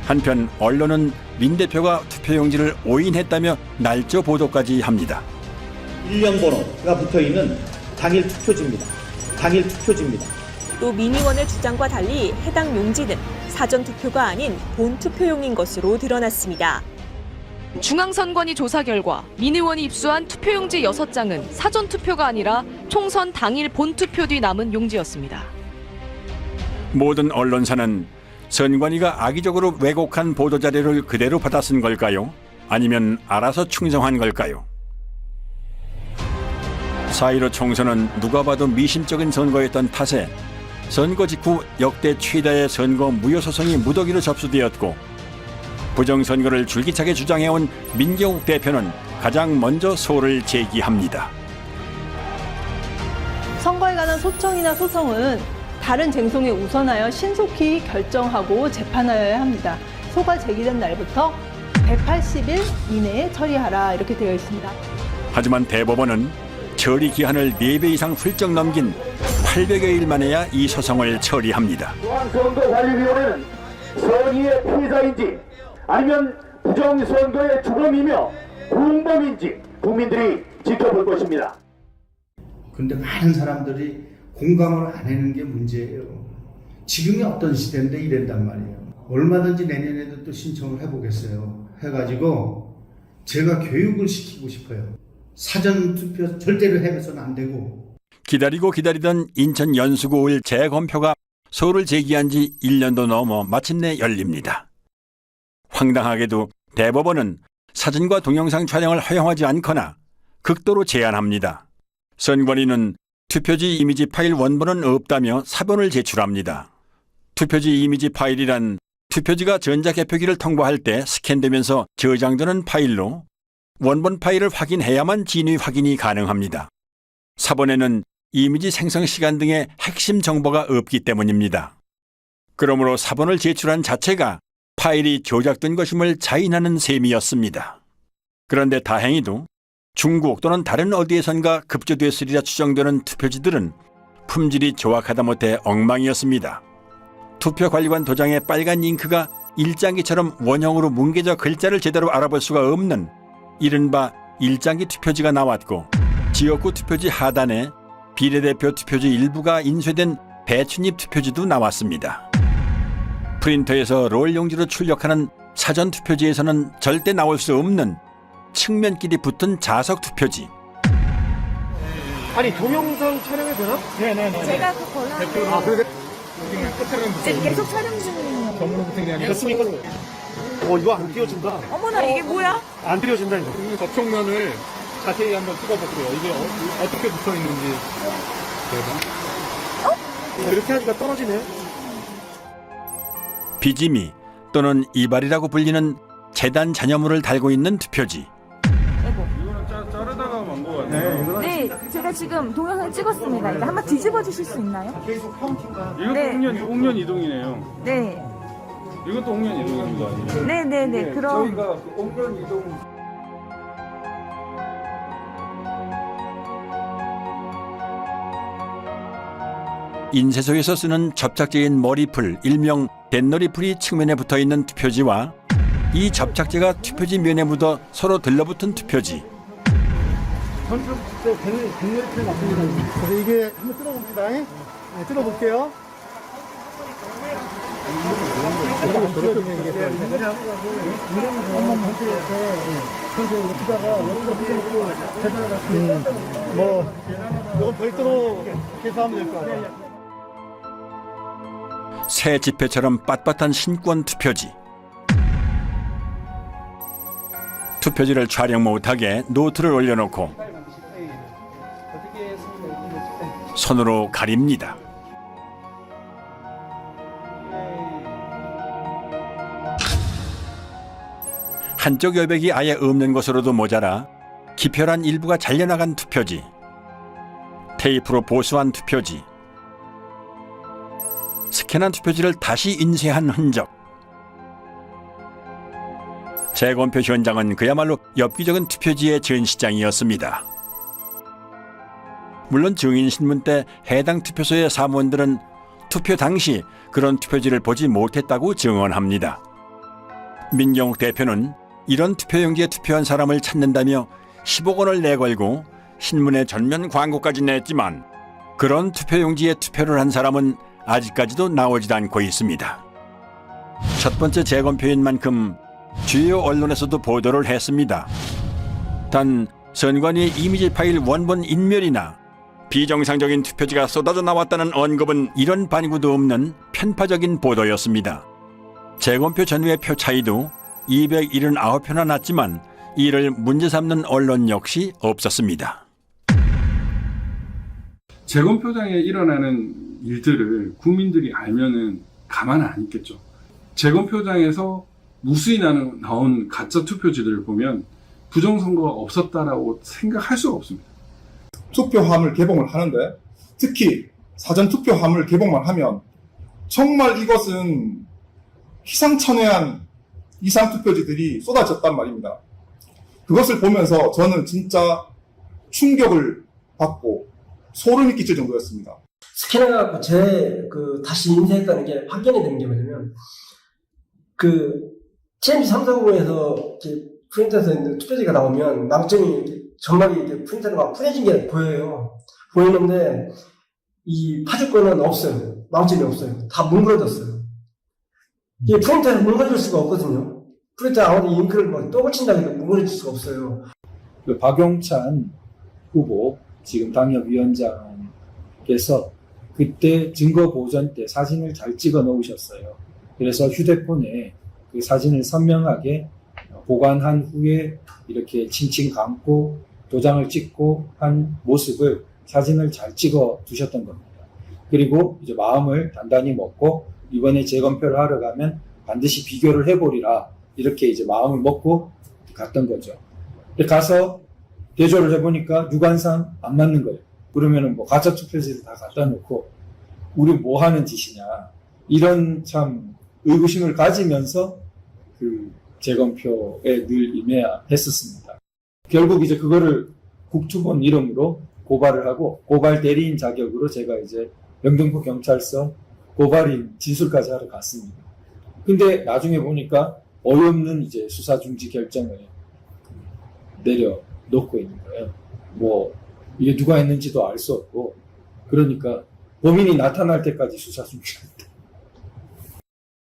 한편 언론은 민 대표가 투표용지를 오인했다며 날조 보도까지 합니다. 일련 번호가 붙어있는 당일 투표지입니다. 당일 투표지입니다. 또 민의원의 주장과 달리 해당 용지는 사전 투표가 아닌 본 투표용인 것으로 드러났습니다. 중앙선관위 조사 결과 민의원이 입수한 투표용지 6장은 사전 투표가 아니라 총선 당일 본 투표 뒤 남은 용지였습니다. 모든 언론사는 선관위가 악의적으로 왜곡한 보도자료를 그대로 받아 쓴 걸까요? 아니면 알아서 충성한 걸까요? 4.15 총선은 누가 봐도 미심쩍은 선거였던 탓에 선거 직후 역대 최다의 선거 무효 소송이 무더기로 접수되었고 부정선거를 줄기차게 주장해온 민경욱 대표는 가장 먼저 소를 제기합니다. 선거에 관한 소청이나 소송은 다른 쟁송에 우선하여 신속히 결정하고 재판하여야 합니다. 소가 제기된 날부터 180일 이내에 처리하라 이렇게 되어 있습니다. 하지만 대법원은 처리 기한을 4배 이상 훌쩍 넘긴 800여일 만에야 이 소송을 처리합니다. 중앙선거관리위원회는 선의의 피해자인지 아니면 부정선거의 주범이며 공범인지 국민들이 지켜볼 것입니다. 그런데 많은 사람들이 공감을 안 하는 게 문제예요. 지금이 어떤 시대인데 이랬단 말이에요. 얼마든지 내년에도 또 신청을 해보겠어요. 해가지고 제가 교육을 시키고 싶어요. 사전투표 절대로 해서는 안 되고. 기다리고 기다리던 인천 연수구을 재검표가 소를 제기한 지 1년도 넘어 마침내 열립니다. 황당하게도 대법원은 사진과 동영상 촬영을 허용하지 않거나 극도로 제한합니다. 선관위는 투표지 이미지 파일 원본은 없다며 사본을 제출합니다. 투표지 이미지 파일이란 투표지가 전자개표기를 통과할 때 스캔되면서 저장되는 파일로 원본 파일을 확인해야만 진위 확인이 가능합니다. 사본에는 이미지 생성 시간 등의 핵심 정보가 없기 때문입니다. 그러므로 사본을 제출한 자체가 파일이 조작된 것임을 자인하는 셈이었습니다. 그런데 다행히도 중국 또는 다른 어디에선가 급조됐으리라 추정되는 투표지들은 품질이 조악하다 못해 엉망이었습니다. 투표관리관 도장의 빨간 잉크가 일장기처럼 원형으로 뭉개져 글자를 제대로 알아볼 수가 없는 이른바 일장기 투표지가 나왔고 지역구 투표지 하단에 비례대표 투표지 일부가 인쇄된 배춧잎 투표지도 나왔습니다. 프린터에서 롤 용지로 출력하는 사전 투표지에서는 절대 나올 수 없는 측면끼리 붙은 자석 투표지. 아니 동영상 촬영이 되나? 네네네. 제가 그 권한을 계속 촬영 중이에요. 됐습니까? 이거 안 띄워진다. 어머나 이게 뭐야? 안 띄워진다 이거. 이 겉쪽면을 자세히 한번 찍어볼게요. 이게 어떻게 붙어 있는지. 이렇게 하니까 떨어지네. 비지미 또는 이발이라고 불리는 재단 잔여물을 달고 있는 투표지. 이거는 자르다가 만 거 같네요. 네, 제가 지금 동영상 찍었습니다. 이거 한번 뒤집어 주실 수 있나요? 이것도 네. 옥년 이동이네요. 네. 이것도 옥년 이동인 거 아니에요? 네네네. 그럼 저희가 옥년 이동 인쇄소에서 쓰는 접착제인 머리풀, 일명 댄너리풀이 측면에 붙어있는 투표지와 이 접착제가 투표지 면에 묻어 서로 들러붙은 투표지. 댕머리풀 맞습니다. 그래서 이게 한번 뜯어봅니다. 네, 뜯어볼게요. 이건 별도로 계산하면 될 것 같아요. 새 지폐처럼 빳빳한 신권 투표지. 투표지를 촬영 못하게 노트를 올려놓고 손으로 가립니다. 한쪽 여백이 아예 없는 것으로도 모자라 기표란 일부가 잘려나간 투표지. 테이프로 보수한 투표지. 스캔한 투표지를 다시 인쇄한 흔적. 재검표 현장은 그야말로 엽기적인 투표지의 전시장이었습니다. 물론 증인신문 때 해당 투표소의 사무원들은 투표 당시 그런 투표지를 보지 못했다고 증언합니다. 민경욱 대표는 이런 투표용지에 투표한 사람을 찾는다며 10억 원을 내걸고 신문에 전면 광고까지 냈지만 그런 투표용지에 투표를 한 사람은 아직까지도 나오질 않고 있습니다. 첫 번째 재검표인 만큼 주요 언론에서도 보도를 했습니다. 단 선관위의 이미지 파일 원본 인멸이나 비정상적인 투표지가 쏟아져 나왔다는 언급은 이런 반구도 없는 편파적인 보도였습니다. 재검표 전후의 표 차이도 279표나 났지만 이를 문제 삼는 언론 역시 없었습니다. 재검표장에 일어나는 일들을 국민들이 알면은 가만 안 있겠죠. 재검표장에서 무수히 나온 가짜 투표지들을 보면 부정선거가 없었다라고 생각할 수가 없습니다. 투표함을 개봉을 하는데 특히 사전투표함을 개봉만 하면 정말 이것은 희상천외한 이상투표지들이 쏟아졌단 말입니다. 그것을 보면서 저는 진짜 충격을 받고 소름이 끼칠 정도였습니다. 스캔해갖고 다시 인쇄했다는 게 확인이 된 게 뭐냐면, TMC 340에서 프린터에서 있는 투표지가 나오면 망점이 점막이 이렇게 프린터로 막 풀어진 게 보여요. 보이는데, 이 파주권은 없어요. 망점이 없어요. 다 뭉그러졌어요. 이게 프린터에서 뭉그러질 수가 없거든요. 프린터 아무리 잉크를 뭐 또 붙인다고 해도 뭉그러질 수가 없어요. 박용찬 후보, 지금 당협위원장께서 그때 증거 보전 때 사진을 잘 찍어 놓으셨어요. 그래서 휴대폰에 그 사진을 선명하게 보관한 후에 이렇게 칭칭 감고 도장을 찍고 한 모습을 사진을 잘 찍어 두셨던 겁니다. 그리고 이제 마음을 단단히 먹고 이번에 재검표를 하러 가면 반드시 비교를 해보리라 이렇게 이제 마음을 먹고 갔던 거죠. 가서 대조를 해보니까 유관상 안 맞는 거예요. 그러면은 뭐 가짜 투표지를 다 갖다 놓고 우리 뭐 하는 짓이냐 이런 참 의구심을 가지면서 그 재검표에 늘 임해야 했었습니다. 결국 이제 그거를 국투본 이름으로 고발을 하고 고발 대리인 자격으로 제가 이제 영등포 경찰서 고발인 진술까지 하러 갔습니다. 근데 나중에 보니까 어이없는 이제 수사 중지 결정을 내려놓고 있는 거예요. 뭐 이게 누가 했는지도 알 수 없고 그러니까 범인이 나타날 때까지 수사 중지한다.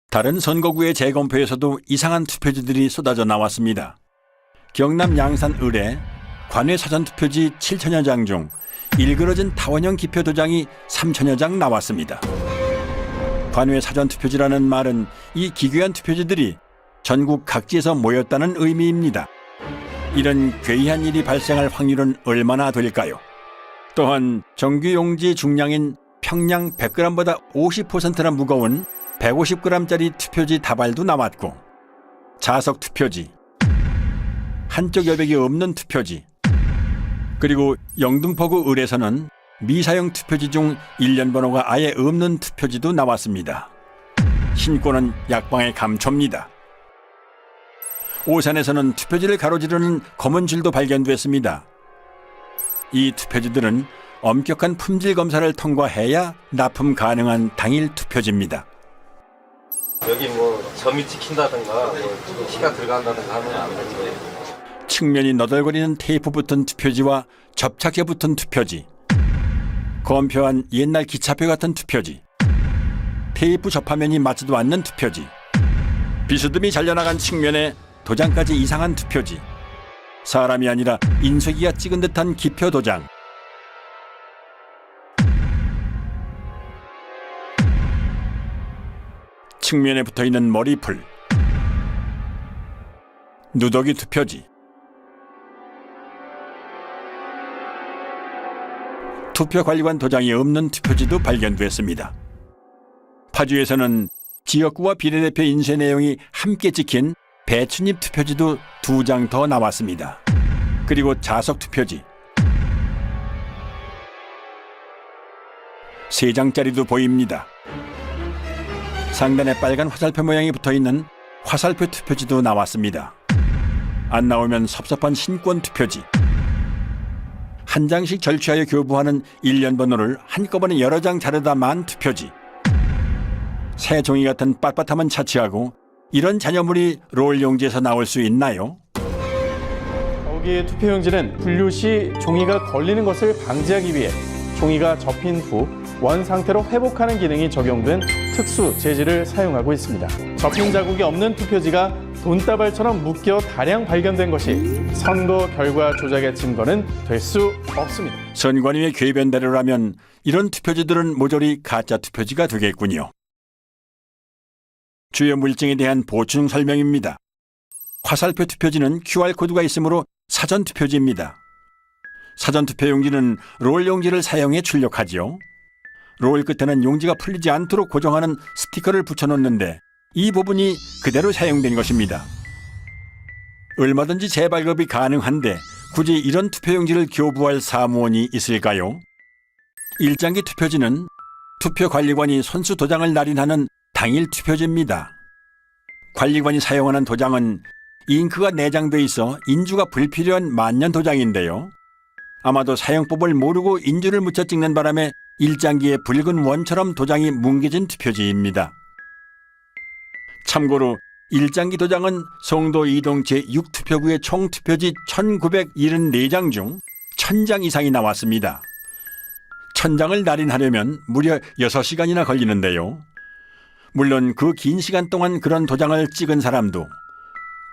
다른 선거구의 재검표에서도 이상한 투표지들이 쏟아져 나왔습니다. 경남 양산 을에 관외 사전투표지 7천여 장 중 일그러진 타원형 기표 도장이 3천여 장 나왔습니다. 관외 사전투표지라는 말은 이 기괴한 투표지들이 전국 각지에서 모였다는 의미입니다. 이런 괴이한 일이 발생할 확률은 얼마나 될까요? 또한 정규용지 중량인 평량 100g보다 50%나 무거운 150g짜리 투표지 다발도 나왔고 자석 투표지, 한쪽 여백이 없는 투표지, 그리고 영등포구 을에서는 미사용 투표지 중 일련 번호가 아예 없는 투표지도 나왔습니다. 신고는 약방의 감초입니다. 오산에서는 투표지를 가로지르는 검은 줄도 발견됐습니다. 이 투표지들은 엄격한 품질 검사를 통과해야 납품 가능한 당일 투표지입니다. 여기 뭐 점이 찍힌다든가 뭐 키가 들어간다든가 하면 안 되죠. 측면이 너덜거리는 테이프 붙은 투표지와 접착제 붙은 투표지, 검표한 옛날 기차표 같은 투표지, 테이프 접화면이 맞지도 않는 투표지, 비스듬히 잘려나간 측면에 도장까지 이상한 투표지, 사람이 아니라 인쇄기가 찍은 듯한 기표 도장, 측면에 붙어있는 머리풀, 누더기 투표지, 투표관리관 도장이 없는 투표지도 발견됐습니다. 파주에서는 지역구와 비례대표 인쇄 내용이 함께 찍힌 배춧잎 투표지도 2장 더 나왔습니다. 그리고 자석 투표지 3장짜리도 보입니다. 상단에 빨간 화살표 모양이 붙어있는 화살표 투표지도 나왔습니다. 안 나오면 섭섭한 신권 투표지, 한 장씩 절취하여 교부하는 일련 번호를 한꺼번에 여러 장 자르다 만 투표지, 새 종이 같은 빳빳함은 차치하고 이런 잔여물이 롤 용지에서 나올 수 있나요? 여기에 투표용지는 분류 시 종이가 걸리는 것을 방지하기 위해 종이가 접힌 후 원 상태로 회복하는 기능이 적용된 특수 재질을 사용하고 있습니다. 접힌 자국이 없는 투표지가 돈다발처럼 묶여 다량 발견된 것이 선거 결과 조작의 증거는 될 수 없습니다. 선관위의 궤변대로라면 이런 투표지들은 모조리 가짜 투표지가 되겠군요. 주요 물증에 대한 보충 설명입니다. 화살표 투표지는 QR코드가 있으므로 사전투표지입니다. 사전투표용지는 롤 용지를 사용해 출력하지요. 롤 끝에는 용지가 풀리지 않도록 고정하는 스티커를 붙여놓는데 이 부분이 그대로 사용된 것입니다. 얼마든지 재발급이 가능한데 굳이 이런 투표용지를 교부할 사무원이 있을까요? 일장기 투표지는 투표관리관이 손수 도장을 날인하는 당일 투표지입니다. 관리관이 사용하는 도장은 잉크가 내장돼 있어 인주가 불필요한 만년 도장인데요. 아마도 사용법을 모르고 인주를 묻혀 찍는 바람에 일장기에 붉은 원처럼 도장이 뭉개진 투표지입니다. 참고로 일장기 도장은 송도 이동 제6투표구의 총 투표지 1974장 중 1000장 이상이 나왔습니다. 1000장을 날인하려면 무려 6시간이나 걸리는데요. 물론 그 긴 시간 동안 그런 도장을 찍은 사람도,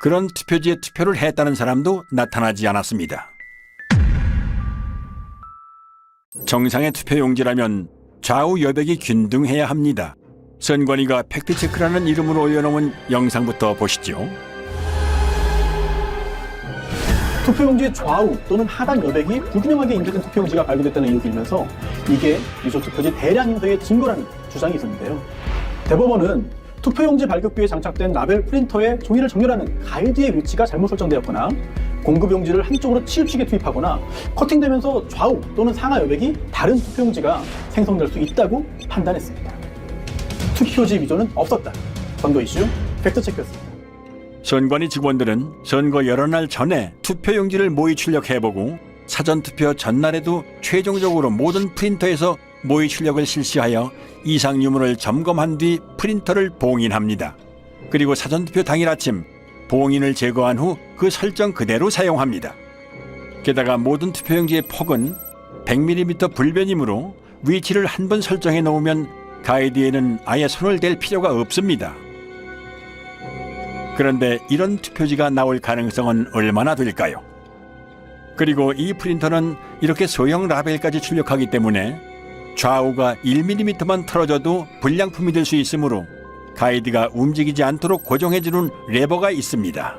그런 투표지에 투표를 했다는 사람도 나타나지 않았습니다. 정상의 투표용지라면 좌우 여백이 균등해야 합니다. 선관위가 팩트체크라는 이름으로 올려놓은 영상부터 보시죠. 투표용지의 좌우 또는 하단 여백이 불균형하게 인쇄된 투표용지가 발견됐다는 의혹이 일면서 이게 유조 투표지 대량 인쇄의 증거라는 주장이 있었는데요. 대법원은 투표용지 발급기에 장착된 라벨 프린터에 종이를 정렬하는 가이드의 위치가 잘못 설정되었거나 공급용지를 한쪽으로 치우치게 투입하거나 커팅되면서 좌우 또는 상하 여백이 다른 투표용지가 생성될 수 있다고 판단했습니다. 투표지 위조는 없었다. 선거 이슈 팩트체크였습니다. 선관위 직원들은 선거 여러 날 전에 투표용지를 모의 출력해보고 사전투표 전날에도 최종적으로 모든 프린터에서 모의 출력을 실시하여 이상 유무를 점검한 뒤 프린터를 봉인합니다. 그리고 사전투표 당일 아침 봉인을 제거한 후 그 설정 그대로 사용합니다. 게다가 모든 투표용지의 폭은 100mm 불변이므로 위치를 한 번 설정해 놓으면 가이드에는 아예 손을 댈 필요가 없습니다. 그런데 이런 투표지가 나올 가능성은 얼마나 될까요? 그리고 이 프린터는 이렇게 소형 라벨까지 출력하기 때문에 좌우가 1mm만 틀어져도 불량품이 될 수 있으므로 가이드가 움직이지 않도록 고정해주는 레버가 있습니다.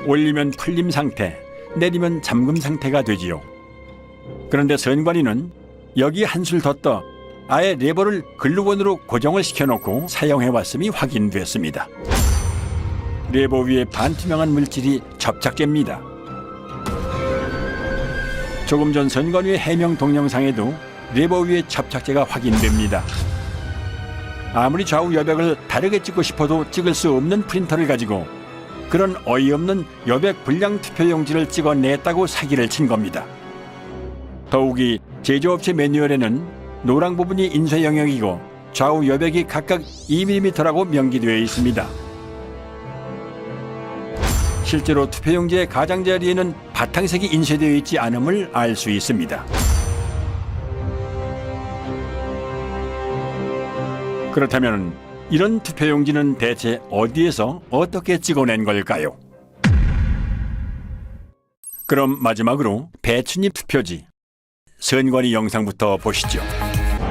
올리면 풀림 상태, 내리면 잠금 상태가 되지요. 그런데 선관위는 여기 한술 더 떠 아예 레버를 글루건으로 고정을 시켜놓고 사용해왔음이 확인됐습니다. 레버 위에 반투명한 물질이 접착제입니다. 조금 전 선관위의 해명 동영상에도 레버 위에 접착제가 확인됩니다. 아무리 좌우 여백을 다르게 찍고 싶어도 찍을 수 없는 프린터를 가지고 그런 어이없는 여백 불량 투표용지를 찍어냈다고 사기를 친 겁니다. 더욱이 제조업체 매뉴얼에는 노랑 부분이 인쇄 영역이고 좌우 여백이 각각 2mm라고 명기되어 있습니다. 실제로 투표용지의 가장자리에는 바탕색이 인쇄되어 있지 않음을 알 수 있습니다. 그렇다면 이런 투표용지는 대체 어디에서 어떻게 찍어낸 걸까요? 그럼 마지막으로 배춧잎 투표지, 선관위 영상부터 보시죠.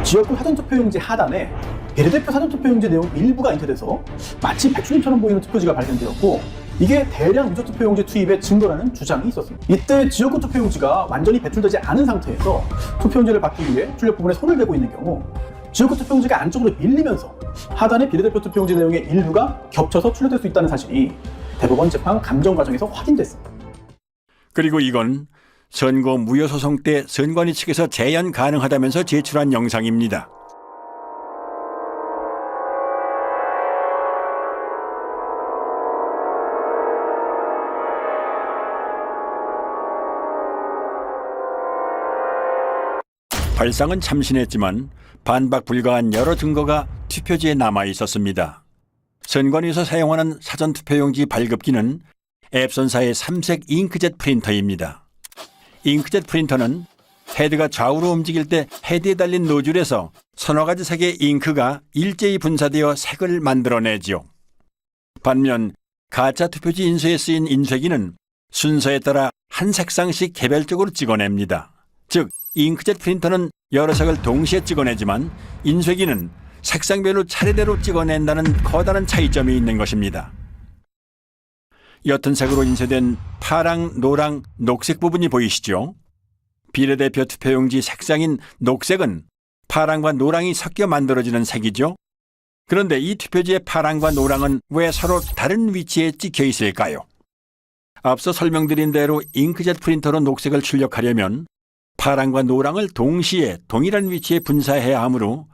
지역구 사전투표용지 하단에 비례대표 사전투표용지 내용 일부가 인쇄돼서 마치 배춧잎처럼 보이는 투표지가 발견되었고 이게 대량 유조 투표용지 투입의 증거라는 주장이 있었습니다. 이때 지역구 투표용지가 완전히 배출되지 않은 상태에서 투표용지를 받기 위해 출력 부분에 손을 대고 있는 경우 지역구 투표용지가 안쪽으로 밀리면서 하단의 비례대표 투표용지 내용의 일부가 겹쳐서 출력될 수 있다는 사실이 대법원 재판 감정 과정에서 확인됐습니다. 그리고 이건 선거 무효소송 때 선관위 측에서 재연 가능하다면서 제출한 영상입니다. 발상은 참신했지만 반박 불가한 여러 증거가 투표지에 남아 있었습니다. 선관위에서 사용하는 사전투표용지 발급기는 앱손사의 3색 잉크젯 프린터입니다. 잉크젯 프린터는 헤드가 좌우로 움직일 때 헤드에 달린 노즐에서 서너 가지 색의 잉크가 일제히 분사되어 색을 만들어내지요. 반면 가짜 투표지 인쇄에 쓰인 인쇄기는 순서에 따라 한 색상씩 개별적으로 찍어냅니다. 즉, 잉크젯 프린터는 여러 색을 동시에 찍어내지만 인쇄기는 색상별로 차례대로 찍어낸다는 커다란 차이점이 있는 것입니다. 옅은 색으로 인쇄된 파랑, 노랑, 녹색 부분이 보이시죠? 비례대표 투표용지 색상인 녹색은 파랑과 노랑이 섞여 만들어지는 색이죠. 그런데 이 투표지의 파랑과 노랑은 왜 서로 다른 위치에 찍혀 있을까요? 앞서 설명드린 대로 잉크젯 프린터로 녹색을 출력하려면 파랑과 노랑을 동시에 동일한 위치에 분사해야 하므로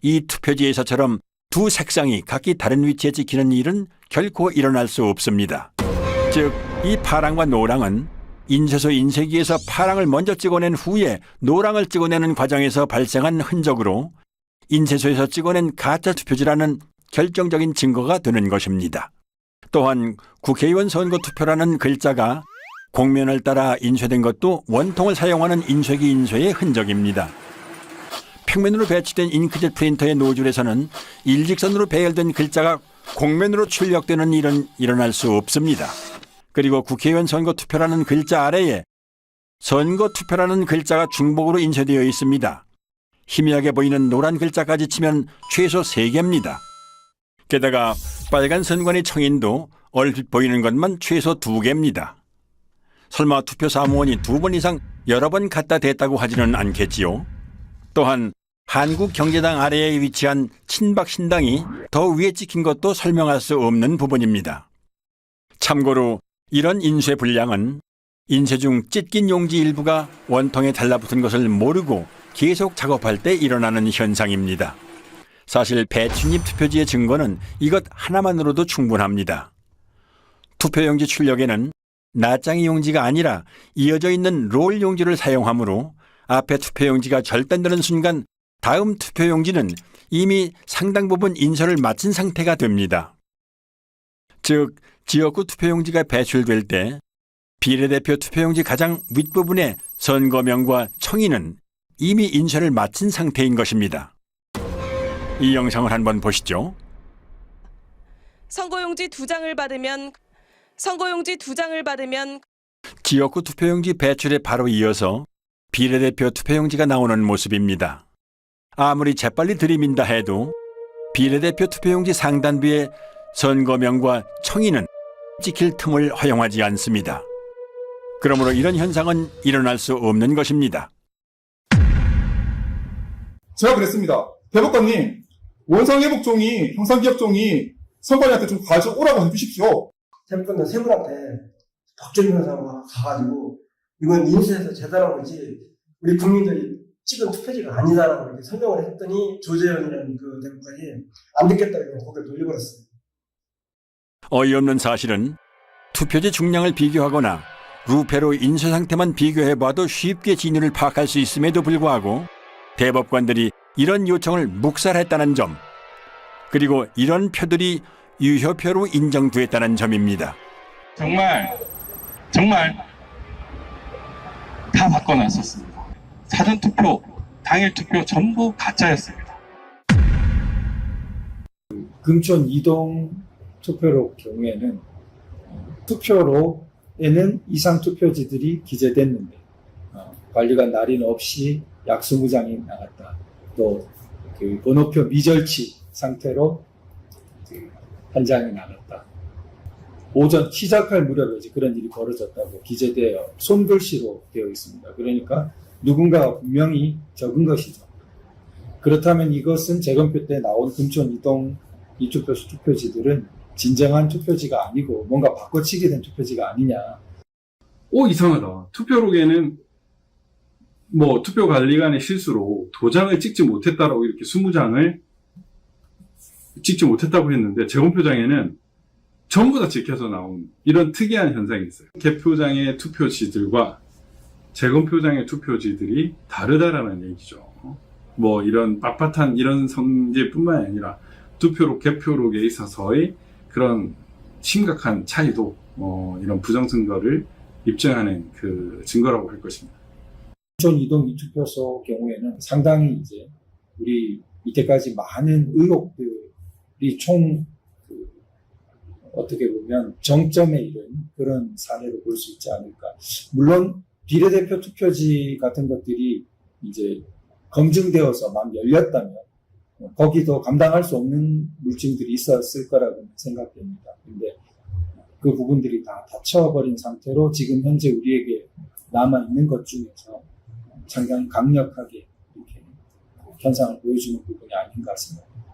이 투표지에서처럼 두 색상이 각기 다른 위치에 찍히는 일은 결코 일어날 수 없습니다. 즉, 이 파랑과 노랑은 인쇄소 인쇄기에서 파랑을 먼저 찍어낸 후에 노랑을 찍어내는 과정에서 발생한 흔적으로 인쇄소에서 찍어낸 가짜 투표지라는 결정적인 증거가 되는 것입니다. 또한 국회의원 선거 투표라는 글자가 곡면을 따라 인쇄된 것도 원통을 사용하는 인쇄기 인쇄의 흔적입니다. 평면으로 배치된 잉크젯 프린터의 노즐에서는 일직선으로 배열된 글자가 곡면으로 출력되는 일은 일어날 수 없습니다. 그리고 국회의원 선거투표라는 글자 아래에 선거투표라는 글자가 중복으로 인쇄되어 있습니다. 희미하게 보이는 노란 글자까지 치면 최소 3개입니다. 게다가 빨간 선관위 청인도 얼핏 보이는 것만 최소 2개입니다. 설마 투표 사무원이 2번 이상 여러 번 갖다 댔다고 하지는 않겠지요. 또한 한국경제당 아래에 위치한 친박신당이 더 위에 찍힌 것도 설명할 수 없는 부분입니다. 참고로 이런 인쇄 불량은 인쇄 중 찢긴 용지 일부가 원통에 달라붙은 것을 모르고 계속 작업할 때 일어나는 현상입니다. 사실 배춧잎 투표지의 증거는 이것 하나만으로도 충분합니다. 투표용지 출력에는 낱장이 용지가 아니라 이어져 있는 롤 용지를 사용하므로 앞에 투표용지가 절단되는 순간 다음 투표용지는 이미 상당 부분 인쇄를 마친 상태가 됩니다. 즉, 지역구 투표용지가 배출될 때 비례대표 투표용지 가장 윗부분의 선거명과 청인은 이미 인쇄를 마친 상태인 것입니다. 이 영상을 한번 보시죠. 선거용지 2장을 받으면 지역구 투표용지 배출에 바로 이어서 비례대표 투표용지가 나오는 모습입니다. 아무리 재빨리 들이민다 해도 비례대표 투표용지 상단부에 선거명과 청인은 찍힐 틈을 허용하지 않습니다. 그러므로 이런 현상은 일어날 수 없는 것입니다. 제가 그랬습니다. 대법관님, 원상회복종이, 형상기억종이 선관위한테 좀 가져오라고 해주십시오. 대법관은 세분한테 법조인사가 가가지고 이건 인쇄해서 제대로 하지 우리 국민들이 찍은 투표지가 아니다라고 이렇게 설명을 했더니 조재현이라는 그 대법관이 안 듣겠다고 고개를 돌려버렸어요. 어이없는 사실은 투표지 중량을 비교하거나 루페로 인쇄 상태만 비교해봐도 쉽게 진위를 파악할 수 있음에도 불구하고 대법관들이 이런 요청을 묵살했다는 점, 그리고 이런 표들이 유효표로 인정됐다는 점입니다. 정말 다 바꿔놨었습니다. 사전투표, 당일투표 전부 가짜였습니다. 금촌 이동 투표로 경우에는 투표로에는 이상 투표지들이 기재됐는데 관리관 날인 없이 약 20장이 나갔다. 또 그 번호표 미절치 상태로 한 장이 나갔다. 오전 시작할 무렵에 이제 그런 일이 벌어졌다고 기재되어 손글씨로 되어 있습니다. 그러니까 누군가가 분명히 적은 것이죠. 그렇다면 이것은 재검표 때 나온 금촌 이동 이투표 투표지들은 진정한 투표지가 아니고 뭔가 바꿔치기 된 투표지가 아니냐. 이상하다. 투표록에는 투표관리관의 실수로 도장을 찍지 못했다라고 이렇게 20장을 찍지 못했다고 했는데 재검표장에는 전부 다 찍혀서 나온 이런 특이한 현상이 있어요. 개표장의 투표지들과 재검표장의 투표지들이 다르다라는 얘기죠. 이런 빳빳한 이런 성질뿐만 아니라 투표록, 개표록에 있어서의 그런 심각한 차이도 이런 부정선거를 입증하는 그 증거라고 할 것입니다. 촌 이동 투표소 경우에는 상당히 이제 우리 이때까지 많은 의혹들이 어떻게 보면 정점에 이른 그런 사례로 볼 수 있지 않을까. 물론 비례대표 투표지 같은 것들이 이제 검증되어서 막 열렸다면 거기도 감당할 수 없는 물증들이 있었을 거라고 생각됩니다. 근데 그 부분들이 다 닫혀버린 상태로 지금 현재 우리에게 남아있는 것 중에서 상당히 강력하게 이렇게 현상을 보여주는 부분이 아닌가 생각합니다.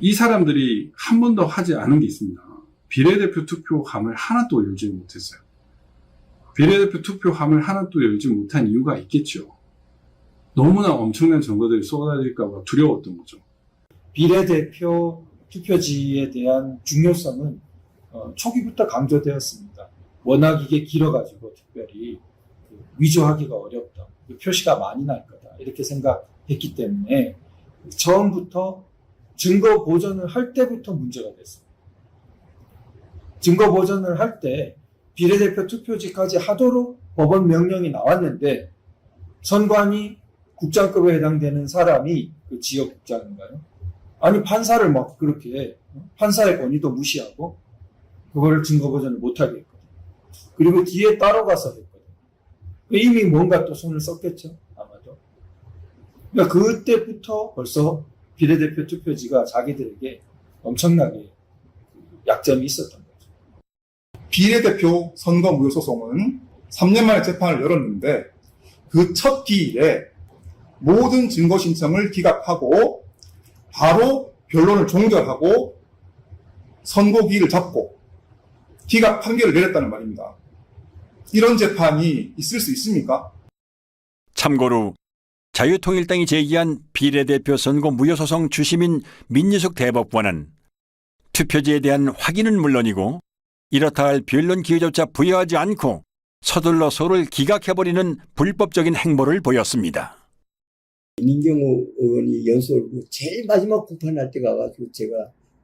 이 사람들이 한 번도 하지 않은 게 있습니다. 비례대표 투표함을 하나도 열지 못했어요. 비례대표 투표함을 하나도 열지 못한 이유가 있겠죠. 너무나 엄청난 정보들이 쏟아질까 봐 두려웠던 거죠. 비례대표 투표지에 대한 중요성은 초기부터 강조되었습니다. 워낙 이게 길어가지고 특별히 위조하기가 어렵다. 표시가 많이 날 거다. 이렇게 생각했기 때문에 처음부터 증거 보전을 할 때부터 문제가 됐습니다. 증거 보전을 할 때 비례대표 투표지까지 하도록 법원 명령이 나왔는데 선관위 국장급에 해당되는 사람이 그 지역국장인가요? 아니 판사를 막 그렇게 판사의 권위도 무시하고 그거를 증거 보전을 못하게 했거든요. 그리고 뒤에 따라가서 했거든요. 이미 뭔가 또 손을 썼겠죠. 아마도. 그러니까 그때부터 벌써 비례대표 투표지가 자기들에게 엄청나게 약점이 있었던 거죠. 비례대표 선거 무효 소송은 3년 만에 재판을 열었는데 그 첫 기일에 모든 증거 신청을 기각하고 바로 변론을 종결하고 선고기일을 잡고 기각 판결을 내렸다는 말입니다. 이런 재판이 있을 수 있습니까? 참고로 자유통일당이 제기한 비례대표 선거 무효소송 주심인 민유숙 대법관은 투표지에 대한 확인은 물론이고 이렇다 할 변론 기회조차 부여하지 않고 서둘러 서로를 기각해버리는 불법적인 행보를 보였습니다. 민경호 의원이 연설을 제일 마지막 구판할 때 가가지고 제가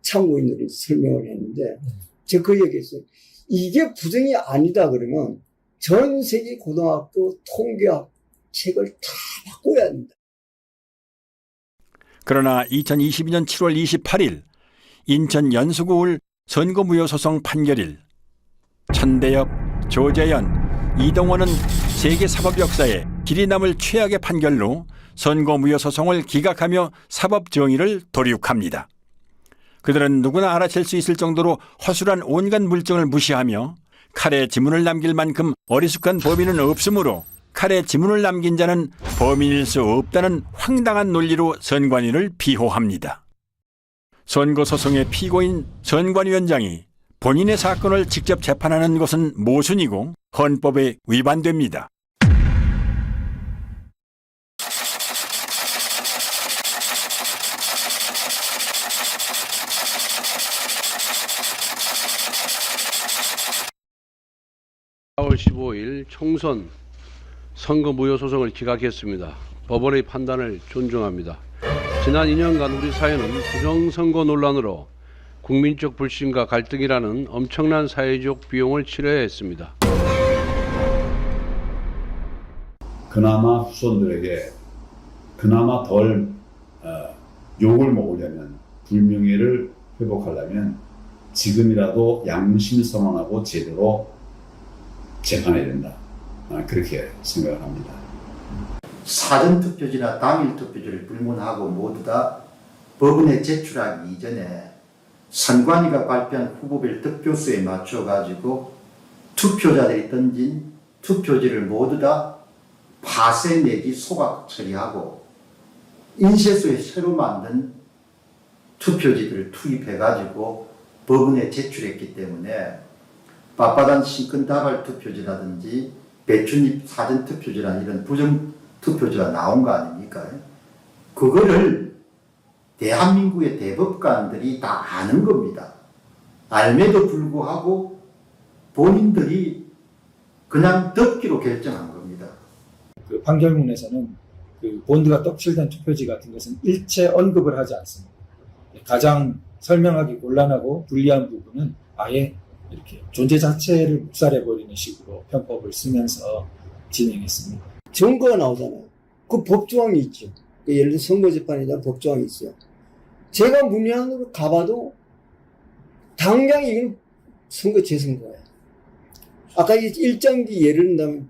참고인들이 설명을 했는데 제가 그 얘기했어요. 이게 부정이 아니다 그러면 전 세계 고등학교 통계학 책을 다 바꿔야 합니다. 그러나 2022년 7월 28일 인천 연수구울 선거무효소송 판결일 천대엽, 조재현, 이동원은 세계 사법 역사에 길이 남을 최악의 판결로 선거무효소송을 기각하며 사법 정의를 도륙합니다. 그들은 누구나 알아챌 수 있을 정도로 허술한 온갖 물증을 무시하며 칼에 지문을 남길 만큼 어리숙한 범인은 없으므로 칼에 지문을 남긴 자는 범인일 수 없다는 황당한 논리로 선관위를 비호합니다. 선거소송의 피고인 선관위원장이 본인의 사건을 직접 재판하는 것은 모순이고 헌법에 위반됩니다. (4월 15일) 총선 선거무효소송을 기각했습니다. 법원의 판단을 존중합니다. 지난 2년간 우리 사회는 부정선거 논란으로 국민적 불신과 갈등이라는 엄청난 사회적 비용을 치러야 했습니다. 그나마 후손들에게 그나마 덜 욕을 먹으려면, 불명예를 회복하려면 지금이라도 양심 선언하고 제대로 재판해야 된다. 그렇게 생각을 합니다. 사전투표지나 당일투표지를 불문하고 모두 다 법원에 제출하기 이전에 선관위가 발표한 후보별 득표수에 맞춰가지고 투표자들이 던진 투표지를 모두 다 파쇄 내지 소각 처리하고 인쇄소에 새로 만든 투표지들을 투입해가지고 법원에 제출했기 때문에 빳빳한 신권다발 투표지라든지 배춧잎 사전투표지라는 이런 부정투표지가 나온 거 아닙니까? 그거를 대한민국의 대법관들이 다 아는 겁니다. 알매도 불구하고 본인들이 그냥 듣기로 결정한 겁니다. 그 판결문에서는 그 본드가 떡칠된 투표지 같은 것은 일체 언급을 하지 않습니다. 가장 설명하기 곤란하고 불리한 부분은 아예 이렇게 존재 자체를 묵살해버리는 식으로 편법을 쓰면서 진행했습니다. 증거가 나오잖아요. 그 법조항이 있죠. 예를 들어 선거재판이나 법조항이 있어요. 제가 문외한으로 가봐도 당장 이건 선거 재선거예요. 아까 일정기 예를 든다면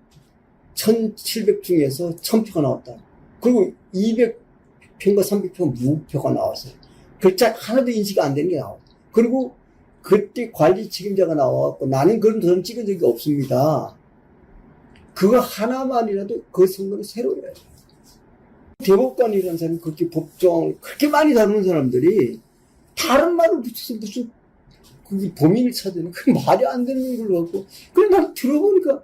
1700 중에서 1000표가 나왔다. 그리고 200표인가 300표 무표가 나왔어요. 글자 하나도 인식이 안 되는 게 나와요. 그리고 그때 관리 책임자가 나와갖고 나는 그런 도장 찍은 적이 없습니다. 그거 하나만이라도 그 선거를 새로 해야 돼요. 대법관이라는 사람이 그렇게 법조항을 그렇게 많이 다루는 사람들이 다른 말을 붙여서 무슨 그게 범인을 찾는 그 말이 안 되는 걸로 갖고 그래 난 들어보니까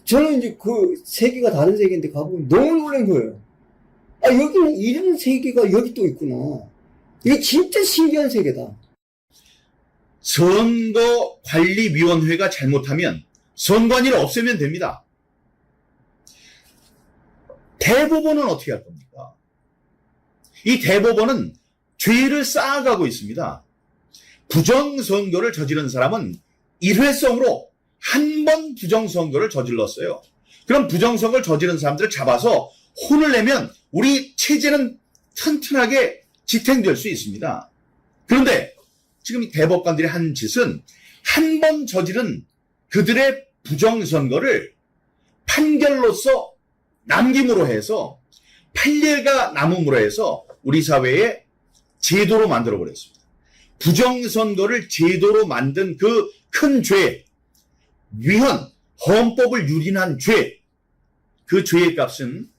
저는 이제 그 세계가 다른 세계인데 가보면 너무 놀란 거예요. 아 여기는 이런 세계가 여기 또 있구나. 이게 진짜 신기한 세계다. 선거관리위원회가 잘못하면 선관위를 없애면 됩니다. 대법원은 어떻게 할 겁니까? 이 대법원은 죄를 쌓아가고 있습니다. 부정선거를 저지른 사람은 일회성으로 한 번 부정선거를 저질렀어요. 그럼 부정선거를 저지른 사람들을 잡아서 혼을 내면 우리 체제는 튼튼하게 지탱될 수 있습니다. 그런데 지금 이 대법관들이 한 짓은 한 번 저지른 그들의 부정선거를 판결로서 남김으로 해서 판례가 남음으로 해서 우리 사회에 제도로 만들어버렸습니다. 부정선거를 제도로 만든 그 큰 죄, 위헌, 헌법을 유린한 죄, 그 죄의 값은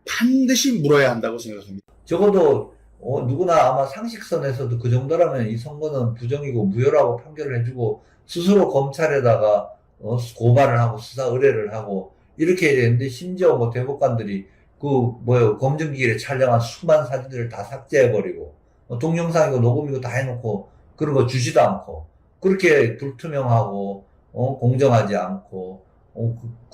반드시 물어야 한다고 생각합니다. 적어도 누구나 아마 상식선에서도 그 정도라면 이 선거는 부정이고 무효라고 판결을 해주고 스스로 검찰에다가 고발을 하고 수사 의뢰를 하고 이렇게 해야 되는데 심지어 뭐 대법관들이 검증기일에 촬영한 수많은 사진들을 다 삭제해버리고 동영상이고 녹음이고 다 해놓고 그런 거 주지도 않고 그렇게 불투명하고 공정하지 않고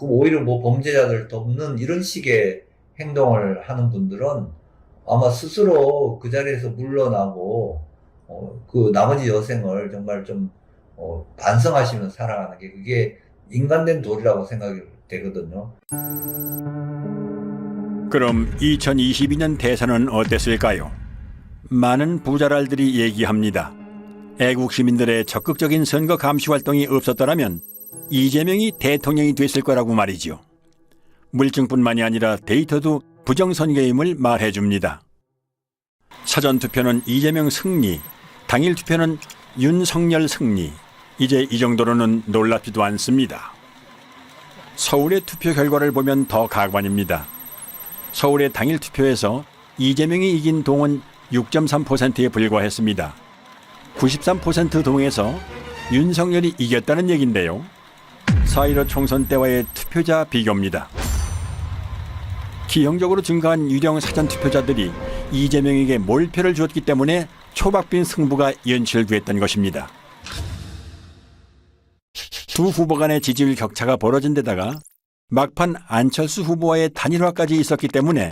오히려 뭐 범죄자들 돕는 이런 식의 행동을 하는 분들은 아마 스스로 그 자리에서 물러나고 그 나머지 여생을 정말 좀 반성하시면서 살아가는 게 그게 인간된 도리라고 생각이 되거든요. 그럼 2022년 대선은 어땠을까요? 많은 부자랄들이 얘기합니다. 애국 시민들의 적극적인 선거 감시 활동이 없었더라면 이재명이 대통령이 됐을 거라고 말이죠. 물증뿐만이 아니라 데이터도 부정선거임을 말해줍니다. 사전투표는 이재명 승리, 당일 투표는 윤석열 승리. 이제 이 정도로는 놀랍지도 않습니다. 서울의 투표 결과를 보면 더 가관입니다. 서울의 당일 투표에서 이재명이 이긴 동은 6.3%에 불과했습니다. 93% 동에서 윤석열이 이겼다는 얘긴데요. 4.15 총선 때와의 투표자 비교입니다. 기형적으로 증가한 유령 사전투표자들이 이재명에게 몰표를 주었기 때문에 초박빈 승부가 연출됐던 것입니다. 두 후보 간의 지지율 격차가 벌어진 데다가 막판 안철수 후보와의 단일화까지 있었기 때문에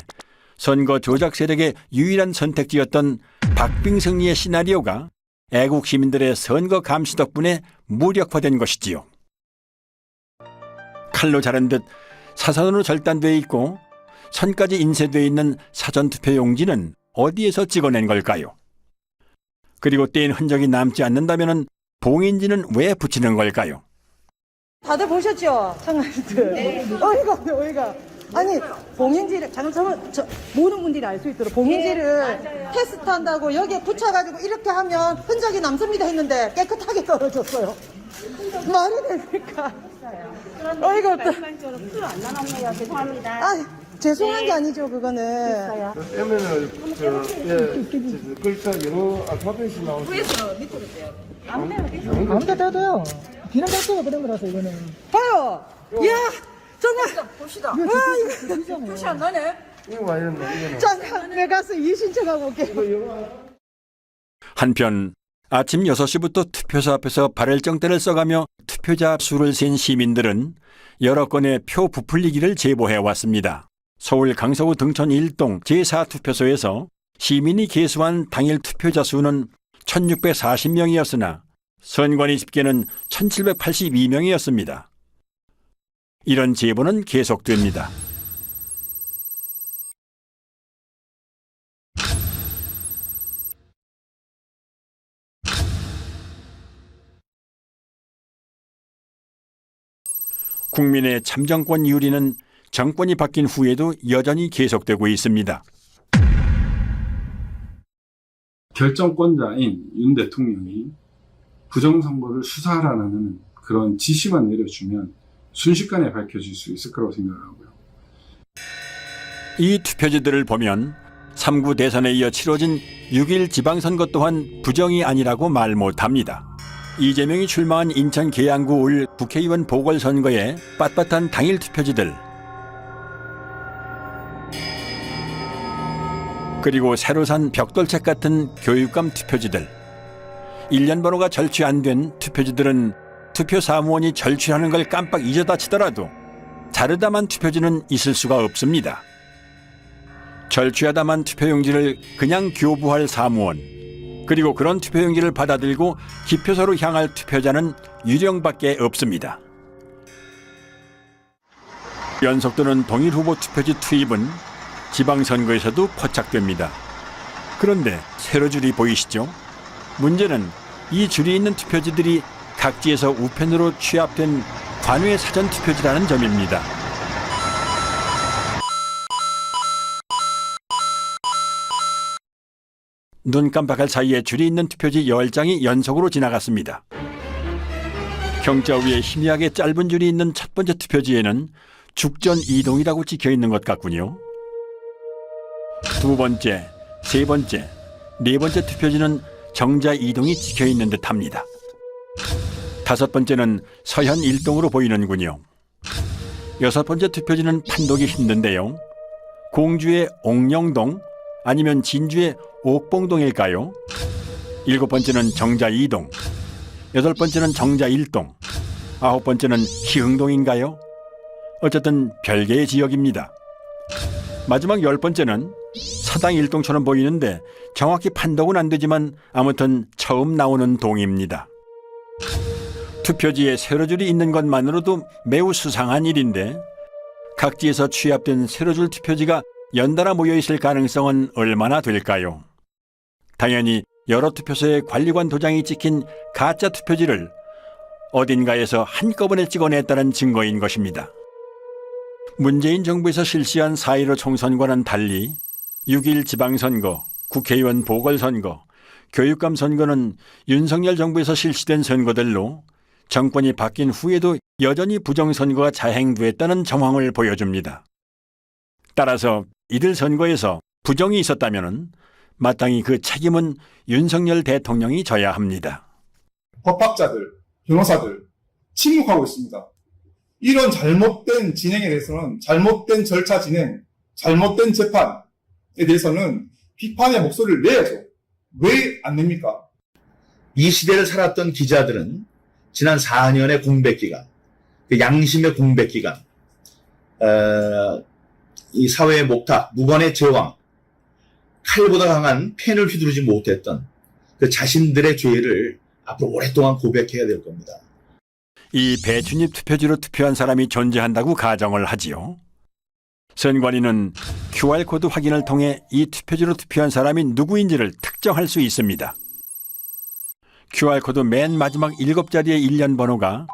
선거 조작 세력의 유일한 선택지였던 박빙 승리의 시나리오가 애국 시민들의 선거 감시 덕분에 무력화된 것이지요. 칼로 자른 듯 사선으로 절단돼 있고 선까지 인쇄돼 있는 사전투표 용지는 어디에서 찍어낸 걸까요? 그리고 떼인 흔적이 남지 않는다면 봉인지는 왜 붙이는 걸까요? 다들 보셨죠? 청아이들. 네. 어이가 없네, 어이가. 아니, 봉인지를, 모든 분들이 알 수 있도록 봉인지를 테스트한다고 여기에 붙여가지고 이렇게 하면 흔적이 남습니다 했는데 깨끗하게 떨어졌어요. 말이 됩니까? 어이가 없다. 안 나왔네요. 죄송합니다. 아, 죄송한 게 아니죠, 그거는. 글자 영어 알파벳이 나오죠. 위에서 밑으로 떼요. 아무데나 떼도요. 비난 작도가 그런 거라서 이거는. 봐요! 이야! 정말! 봅시다. 와, 이거 표시 안 나네? 이거 와 이랬네, 이거는. 잠깐, 내가 가서 이 신청하고 올게. 한편 아침 6시부터 투표소 앞에서 발열정대를 써가며 투표자 수를 센 시민들은 여러 건의 표 부풀리기를 제보해왔습니다. 서울 강서구 등촌 1동 제4투표소에서 시민이 계수한 당일 투표자 수는 1640명이었으나 선관위 집계는 1782명이었습니다. 이런 제보는 계속됩니다. 국민의 참정권 유리는 정권이 바뀐 후에도 여전히 계속되고 있습니다. 결정권자인 윤 대통령이 부정선거를 수사하라는 그런 지시만 내려주면 순식간에 밝혀질 수 있을 거라고 생각하고요. 이 투표지들을 보면 3구 대선에 이어 치러진 6.1 지방선거 또한 부정이 아니라고 말 못합니다. 이재명이 출마한 인천 계양구 올 국회의원 보궐선거의 빳빳한 당일 투표지들, 그리고 새로 산 벽돌책 같은 교육감 투표지들, 1년 번호가 절취 안 된 투표지들은 투표 사무원이 절취하는 걸 깜빡 잊어다 치더라도 자르다만 투표지는 있을 수가 없습니다. 절취하다만 투표용지를 그냥 교부할 사무원, 그리고 그런 투표용지를 받아들고 기표소로 향할 투표자는 유령밖에 없습니다. 연속도는 동일 후보 투표지 투입은 지방선거에서도 포착됩니다. 그런데 세로 줄이 보이시죠? 문제는 이 줄이 있는 투표지들이 각지에서 우편으로 취합된 관외 사전 투표지라는 점입니다. 눈 깜빡할 사이에 줄이 있는 투표지 10장이 연속으로 지나갔습니다. 경자 위에 희미하게 짧은 줄이 있는 첫 번째 투표지에는 죽전 이동이라고 찍혀 있는 것 같군요. 두 번째, 세 번째, 네 번째 투표지는 정자 이동이 찍혀 있는 듯합니다. 다섯 번째는 서현 일동으로 보이는군요. 여섯 번째 투표지는 판독이 힘든데요. 공주의 옥령동 아니면 진주의 옥봉동일까요? 일곱 번째는 정자 2동, 여덟 번째는 정자 1동, 아홉 번째는 희흥동인가요? 어쨌든 별개의 지역입니다. 마지막 열 번째는 사당 1동처럼 보이는데 정확히 판독은 안 되지만 아무튼 처음 나오는 동입니다. 투표지에 세로줄이 있는 것만으로도 매우 수상한 일인데 각지에서 취합된 세로줄 투표지가 연달아 모여있을 가능성은 얼마나 될까요? 당연히 여러 투표소의 관리관 도장이 찍힌 가짜 투표지를 어딘가에서 한꺼번에 찍어냈다는 증거인 것입니다. 문재인 정부에서 실시한 4.15 총선과는 달리 6.1 지방선거, 국회의원 보궐선거, 교육감 선거는 윤석열 정부에서 실시된 선거들로 정권이 바뀐 후에도 여전히 부정선거가 자행됐다는 정황을 보여줍니다. 따라서 이들 선거에서 부정이 있었다면 마땅히 그 책임은 윤석열 대통령이 져야 합니다. 법학자들, 변호사들 침묵하고 있습니다. 이런 잘못된 진행에 대해서는 잘못된 절차 진행, 잘못된 재판에 대해서는 비판의 목소리를 내야죠. 왜 안 냅니까? 이 시대를 살았던 기자들은 지난 4년의 공백기간, 그 양심의 공백기간, 이 사회의 목탁, 무관의 제왕, 칼보다 강한 펜을 휘두르지 못했던 그 자신들의 죄를 앞으로 오랫동안 고백해야 될 겁니다. 이 배춧잎 투표지로 투표한 사람이 존재한다고 가정을 하지요. 선관위는 QR코드 확인을 통해 이 투표지로 투표한 사람이 누구인지를 특정할 수 있습니다. QR코드 맨 마지막 7자리의 1년 번호가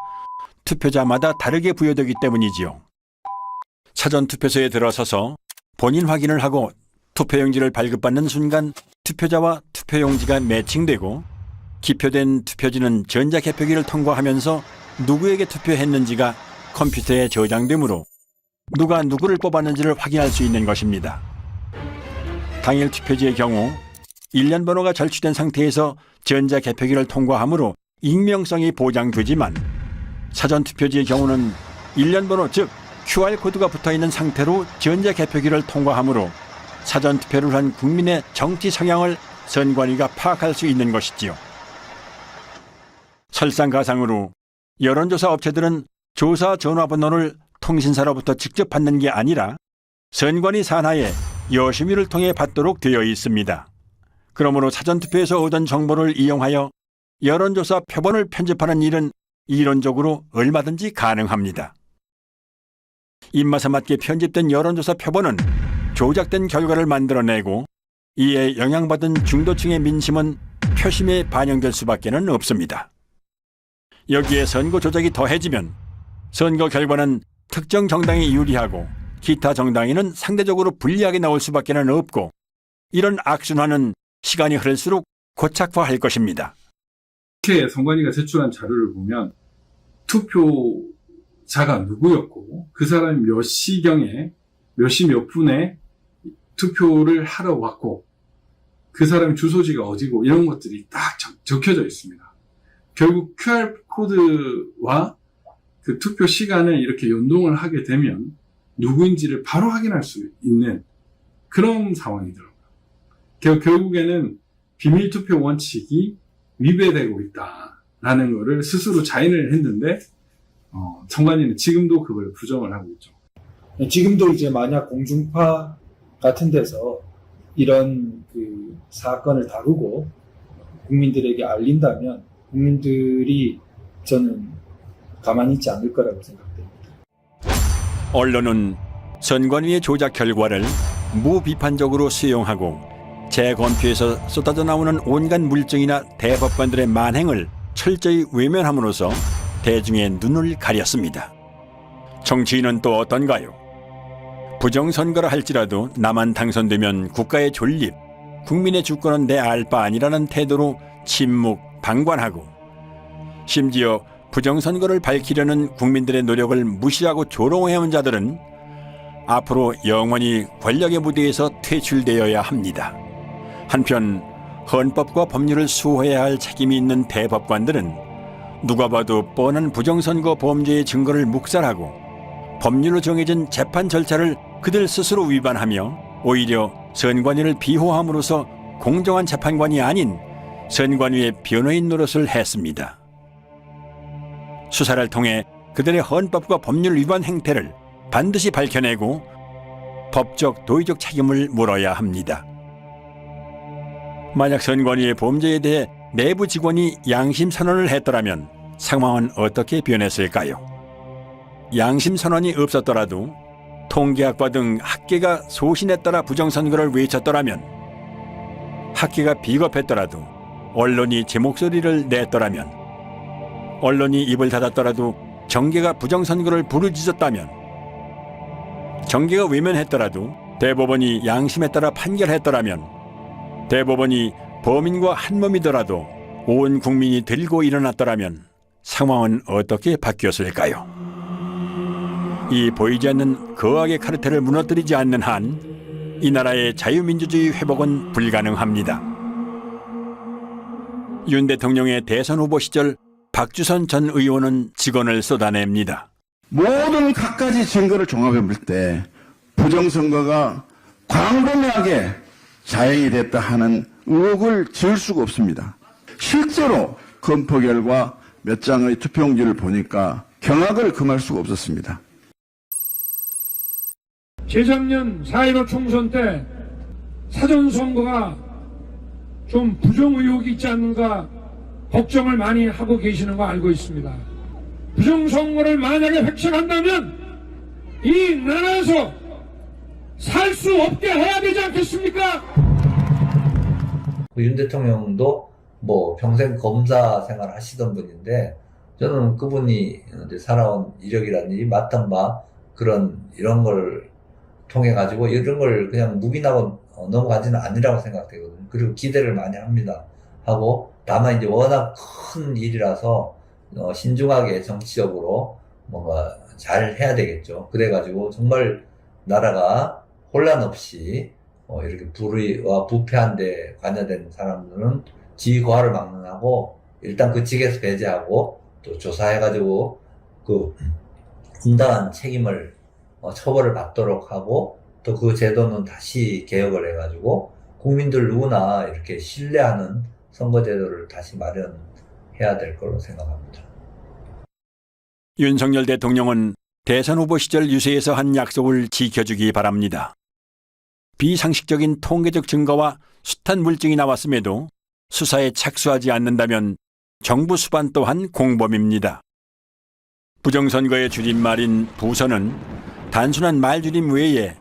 투표자마다 다르게 부여되기 때문이지요. 사전투표소에 들어서서 본인 확인을 하고 투표용지를 발급받는 순간 투표자와 투표용지가 매칭되고 기표된 투표지는 전자개표기를 통과하면서 누구에게 투표했는지가 컴퓨터에 저장되므로 누가 누구를 뽑았는지를 확인할 수 있는 것입니다. 당일 투표지의 경우 1년 번호가 절취된 상태에서 전자개표기를 통과하므로 익명성이 보장되지만 사전투표지의 경우는 1년 번호 즉 QR코드가 붙어있는 상태로 전자개표기를 통과하므로 사전투표를 한 국민의 정치 성향을 선관위가 파악할 수 있는 것이지요. 설상가상으로 여론조사 업체들은 조사 전화번호를 통신사로부터 직접 받는 게 아니라 선관위 산하에 여심위를 통해 받도록 되어 있습니다. 그러므로 사전투표에서 얻은 정보를 이용하여 여론조사 표본을 편집하는 일은 이론적으로 얼마든지 가능합니다. 입맛에 맞게 편집된 여론조사 표본은 조작된 결과를 만들어내고 이에 영향받은 중도층의 민심은 표심에 반영될 수밖에는 없습니다. 여기에 선거 조작이 더해지면 선거 결과는 특정 정당이 유리하고 기타 정당에는 상대적으로 불리하게 나올 수밖에는 없고 이런 악순환은 시간이 흐를수록 고착화할 것입니다. 이렇게 선관위가 제출한 자료를 보면 투표자가 누구였고 그 사람이 몇 시경에 몇 시 몇 분에 투표를 하러 왔고 그 사람의 주소지가 어디고 이런 것들이 딱 적혀져 있습니다. 결국 QR코드와 그 투표 시간을 이렇게 연동을 하게 되면 누구인지를 바로 확인할 수 있는 그런 상황이더라고요. 결국에는 비밀투표 원칙이 위배되고 있다라는 것을 스스로 자인을 했는데 선관위는 지금도 그걸 부정을 하고 있죠. 지금도 이제 만약 공중파 같은 데서 이런 그 사건을 다루고 국민들에게 알린다면 국민들이 저는 가만히 있지 않을 거라고 생각됩니다. 언론은 선관위의 조작 결과를 무비판적으로 수용하고 재검표에서 쏟아져 나오는 온갖 물증이나 대법관들의 만행을 철저히 외면함으로써 대중의 눈을 가렸습니다. 정치인은 또 어떤가요? 부정선거라 할지라도 나만 당선되면 국가의 존립, 국민의 주권은 내 알 바 아니라는 태도로 침묵, 방관하고 심지어 부정선거를 밝히려는 국민들의 노력을 무시하고 조롱해온 자들은 앞으로 영원히 권력의 무대에서 퇴출되어야 합니다. 한편 헌법과 법률을 수호해야 할 책임이 있는 대법관들은 누가 봐도 뻔한 부정선거 범죄의 증거를 묵살하고 법률로 정해진 재판 절차를 그들 스스로 위반하며 오히려 선관위를 비호함으로써 공정한 재판관이 아닌 선관위의 변호인 노릇을 했습니다. 수사를 통해 그들의 헌법과 법률 위반 행태를 반드시 밝혀내고 법적, 도의적 책임을 물어야 합니다. 만약 선관위의 범죄에 대해 내부 직원이 양심 선언을 했더라면 상황은 어떻게 변했을까요? 양심 선언이 없었더라도 통계학과 등 학계가 소신에 따라 부정선거를 외쳤더라면, 학계가 비겁했더라도 언론이 제 목소리를 냈더라면, 언론이 입을 닫았더라도 정계가 부정선거를 부르짖었다면, 정계가 외면했더라도 대법원이 양심에 따라 판결했더라면, 대법원이 범인과 한몸이더라도 온 국민이 들고 일어났더라면 상황은 어떻게 바뀌었을까요? 이 보이지 않는 거악의 카르텔을 무너뜨리지 않는 한 이 나라의 자유민주주의 회복은 불가능합니다. 윤 대통령의 대선 후보 시절 박주선 전 의원은 직언을 쏟아냅니다. 모든 갖가지 증거를 종합해 볼 때 부정선거가 광범위하게 자행이 됐다 하는 의혹을 지을 수가 없습니다. 실제로 검토 결과 몇 장의 투표용지를 보니까 경악을 금할 수가 없었습니다. 재작년 4.15 총선 때 사전선거가 좀 부정 의혹이 있지 않는가 걱정을 많이 하고 계시는 거 알고 있습니다. 부정선거를 만약에 획책한다면 이 나라에서 살 수 없게 해야 되지 않겠습니까? 윤 대통령도 뭐 평생 검사 생활 하시던 분인데 저는 그분이 이제 살아온 이력이라든지 맡은 바 이런 걸 통해 가지고 이런 걸 그냥 묵인하고 넘어가지는 않으라고 생각되거든요. 그리고 기대를 많이 합니다. 하고 다만 이제 워낙 큰 일이라서 신중하게 정치적으로 뭔가 잘 해야 되겠죠. 그래가지고 정말 나라가 혼란 없이 이렇게 불의와 부패한 데 관여된 사람들은 지휘고하를 막론하고 일단 그 직에서 배제하고 또 조사해가지고 그 응당한 책임을 처벌을 받도록 하고 또 그 제도는 다시 개혁을 해가지고 국민들 누구나 이렇게 신뢰하는 선거제도를 다시 마련해야 될 거로 생각합니다. 윤석열 대통령은 대선 후보 시절 유세에서 한 약속을 지켜주기 바랍니다. 비상식적인 통계적 증거와 숱한 물증이 나왔음에도 수사에 착수하지 않는다면 정부 수반 또한 공범입니다. 부정선거의 줄임말인 부선은 단순한 말줄임 외에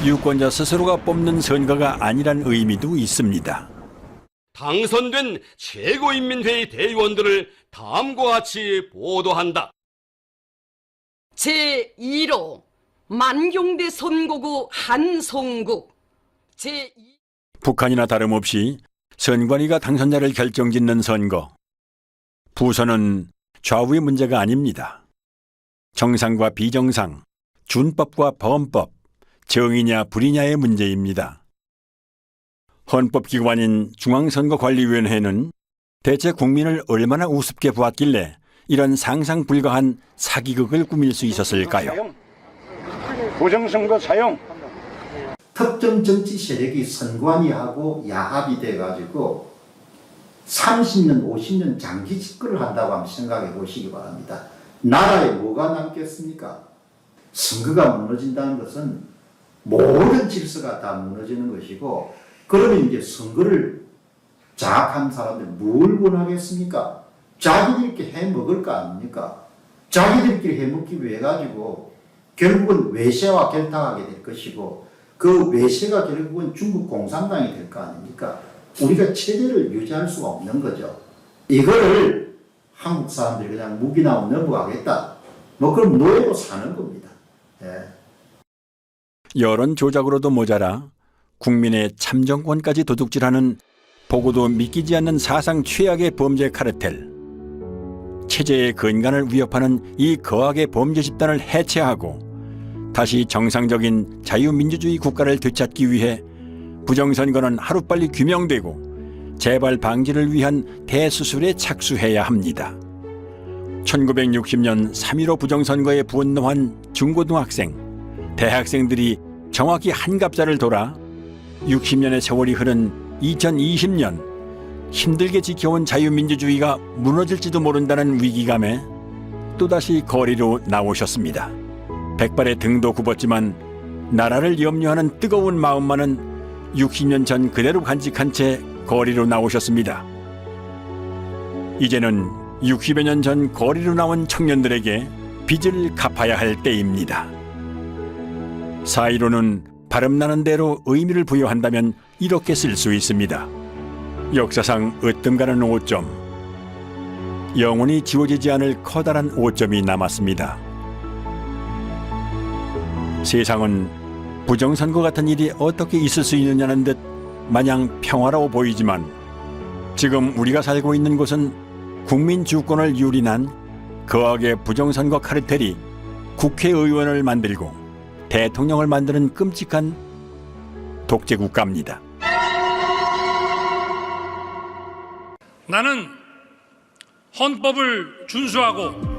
유권자 스스로가 뽑는 선거가 아니란 의미도 있습니다. 당선된 최고인민회의 대의원들을 다음과 같이 보도한다. 제2로 만경대 선거구 한송국 북한이나 다름없이 선관위가 당선자를 결정짓는 선거. 부선은 좌우의 문제가 아닙니다. 정상과 비정상, 준법과 범법, 정의냐 불의냐의 문제입니다. 헌법기관인 중앙선거관리위원회는 대체 국민을 얼마나 우습게 보았길래 이런 상상 불가한 사기극을 꾸밀 수 있었을까요? 부정선거 사용. 특정 정치 세력이 선관위하고 야합이 돼가지고 30년, 50년 장기 집권을 한다고 한번 생각해 보시기 바랍니다. 나라에 뭐가 남겠습니까? 선거가 무너진다는 것은 모든 질서가 다 무너지는 것이고, 그러면 이제 선거를 장악한 사람들 뭘 원하겠습니까? 자기들끼리 해먹을 거 아닙니까? 자기들끼리 해먹기 위해 가지고 결국은 외세와 결탁하게 될 것이고, 그 외세가 결국은 중국 공산당이 될 거 아닙니까? 우리가 체제를 유지할 수가 없는 거죠. 이거를 한국 사람들이 그냥 묵인하고 넘어가겠다. 뭐 그럼 노예로 사는 겁니다. 예. 여론 조작으로도 모자라 국민의 참정권까지 도둑질하는 보고도 믿기지 않는 사상 최악의 범죄 카르텔. 체제의 근간을 위협하는 이 거악의 범죄 집단을 해체하고 다시 정상적인 자유민주주의 국가를 되찾기 위해 부정선거는 하루빨리 규명되고 재발 방지를 위한 대수술에 착수해야 합니다. 1960년 3.15 부정선거에 분노한 중고등학생, 대학생들이 정확히 한갑자를 돌아 60년의 세월이 흐른 2020년 힘들게 지켜온 자유민주주의가 무너질지도 모른다는 위기감에 또다시 거리로 나오셨습니다. 백발의 등도 굽었지만 나라를 염려하는 뜨거운 마음만은 60년 전 그대로 간직한 채 거리로 나오셨습니다. 이제는 60여 년 전 거리로 나온 청년들에게 빚을 갚아야 할 때입니다. 4.15는 발음나는 대로 의미를 부여한다면 이렇게 쓸 수 있습니다. 역사상 으뜸가는 5점, 영원히 지워지지 않을 커다란 5점이 남았습니다. 세상은 부정선거 같은 일이 어떻게 있을 수 있느냐는 듯 마냥 평화로워 보이지만 지금 우리가 살고 있는 곳은 국민 주권을 유린한 거악의 부정선거 카르텔이 국회의원을 만들고 대통령을 만드는 끔찍한 독재 국가입니다. 나는 헌법을 준수하고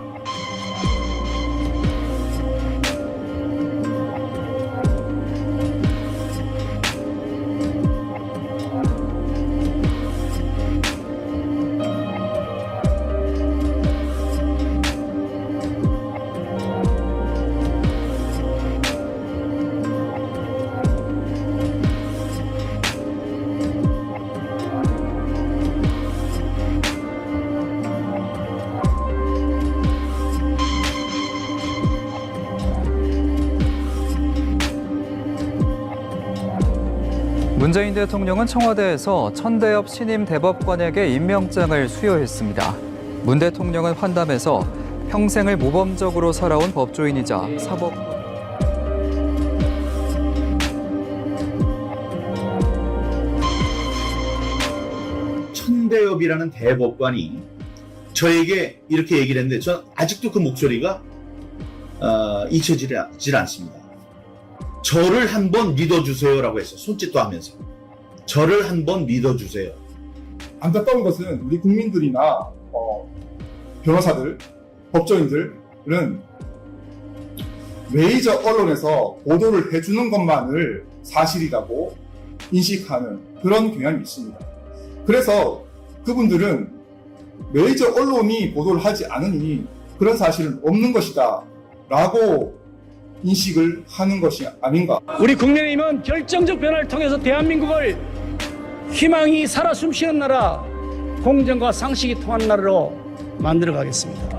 문재인 대통령은 청와대에서 천대엽 신임 대법관에게 임명장을 수여했습니다. 문 대통령은 환담에서 평생을 모범적으로 살아온 법조인이자 사법 천대엽이라는 대법관이 저에게 이렇게 얘기를 했는데 저는 아직도 그 목소리가 잊혀지질 않습니다. 저를 한번 믿어주세요라고 했어요. 손짓도 하면서. 저를 한번 믿어주세요. 안타까운 것은 우리 국민들이나 변호사들, 법조인들은 메이저 언론에서 보도를 해주는 것만을 사실이라고 인식하는 그런 경향이 있습니다. 그래서 그분들은 메이저 언론이 보도를 하지 않으니 그런 사실은 없는 것이다 라고 인식을 하는 것이 아닌가. 우리 국민의힘은 결정적 변화를 통해서 대한민국을 희망이 살아 숨쉬는 나라, 공정과 상식이 통한 나라로 만들어 가겠습니다.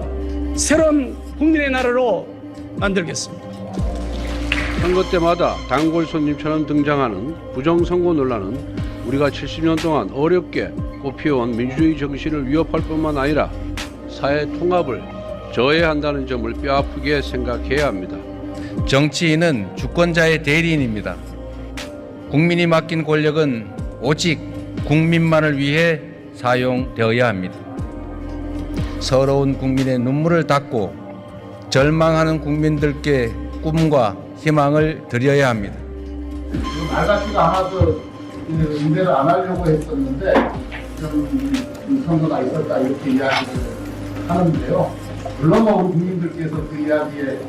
새로운 국민의 나라로 만들겠습니다. 선거 때마다 단골 손님처럼 등장하는 부정선거 논란은 우리가 70년 동안 어렵게 꽃피워온 민주주의 정신을 위협할 뿐만 아니라 사회 통합을 저해한다는 점을 뼈아프게 생각해야 합니다. 정치인은 주권자의 대리인입니다. 국민이 맡긴 권력은 오직 국민만을 위해 사용되어야 합니다. 서러운 국민의 눈물을 닦고 절망하는 국민들께 꿈과 희망을 드려야 합니다. 말 같지가 않아서 응대를 안 하려고 했었는데 좀 선거가 있었다 이렇게 이야기를 하는데요. 물론 우리 국민들께서 그 이야기에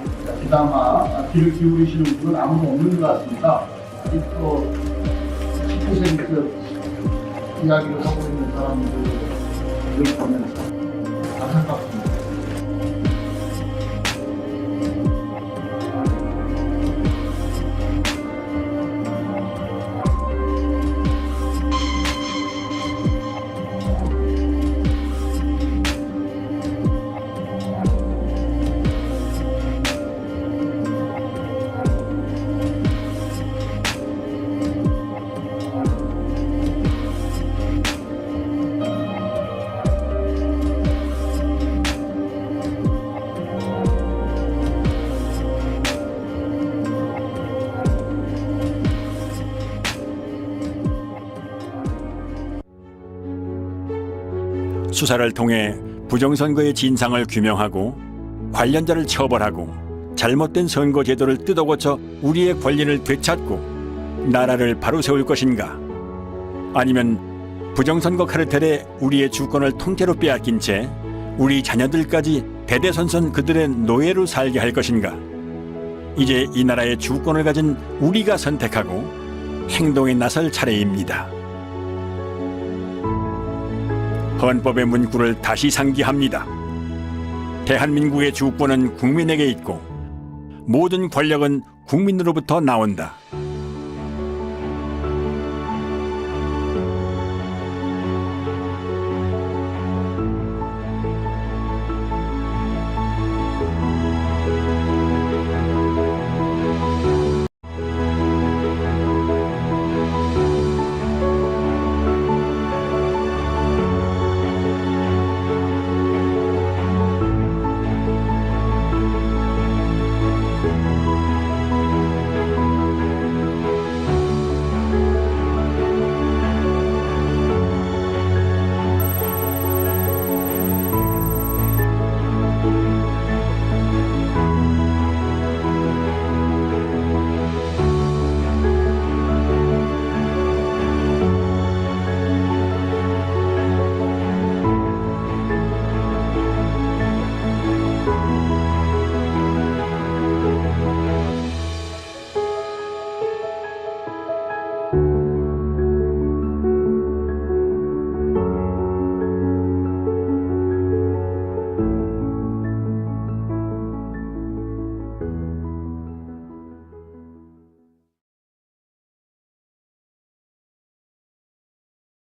그나마 귀를 기울이시는 분은 아무도 없는 것 같습니다. 또 10% 이야기를 하고 있는 사람들을 보면서 안타깝습니다. 수사를 통해 부정선거의 진상을 규명하고 관련자를 처벌하고 잘못된 선거 제도를 뜯어고쳐 우리의 권리를 되찾고 나라를 바로 세울 것인가? 아니면 부정선거 카르텔에 우리의 주권을 통째로 빼앗긴 채 우리 자녀들까지 대대손손 그들의 노예로 살게 할 것인가? 이제 이 나라의 주권을 가진 우리가 선택하고 행동에 나설 차례입니다. 헌법의 문구를 다시 상기합니다. 대한민국의 주권은 국민에게 있고 모든 권력은 국민으로부터 나온다.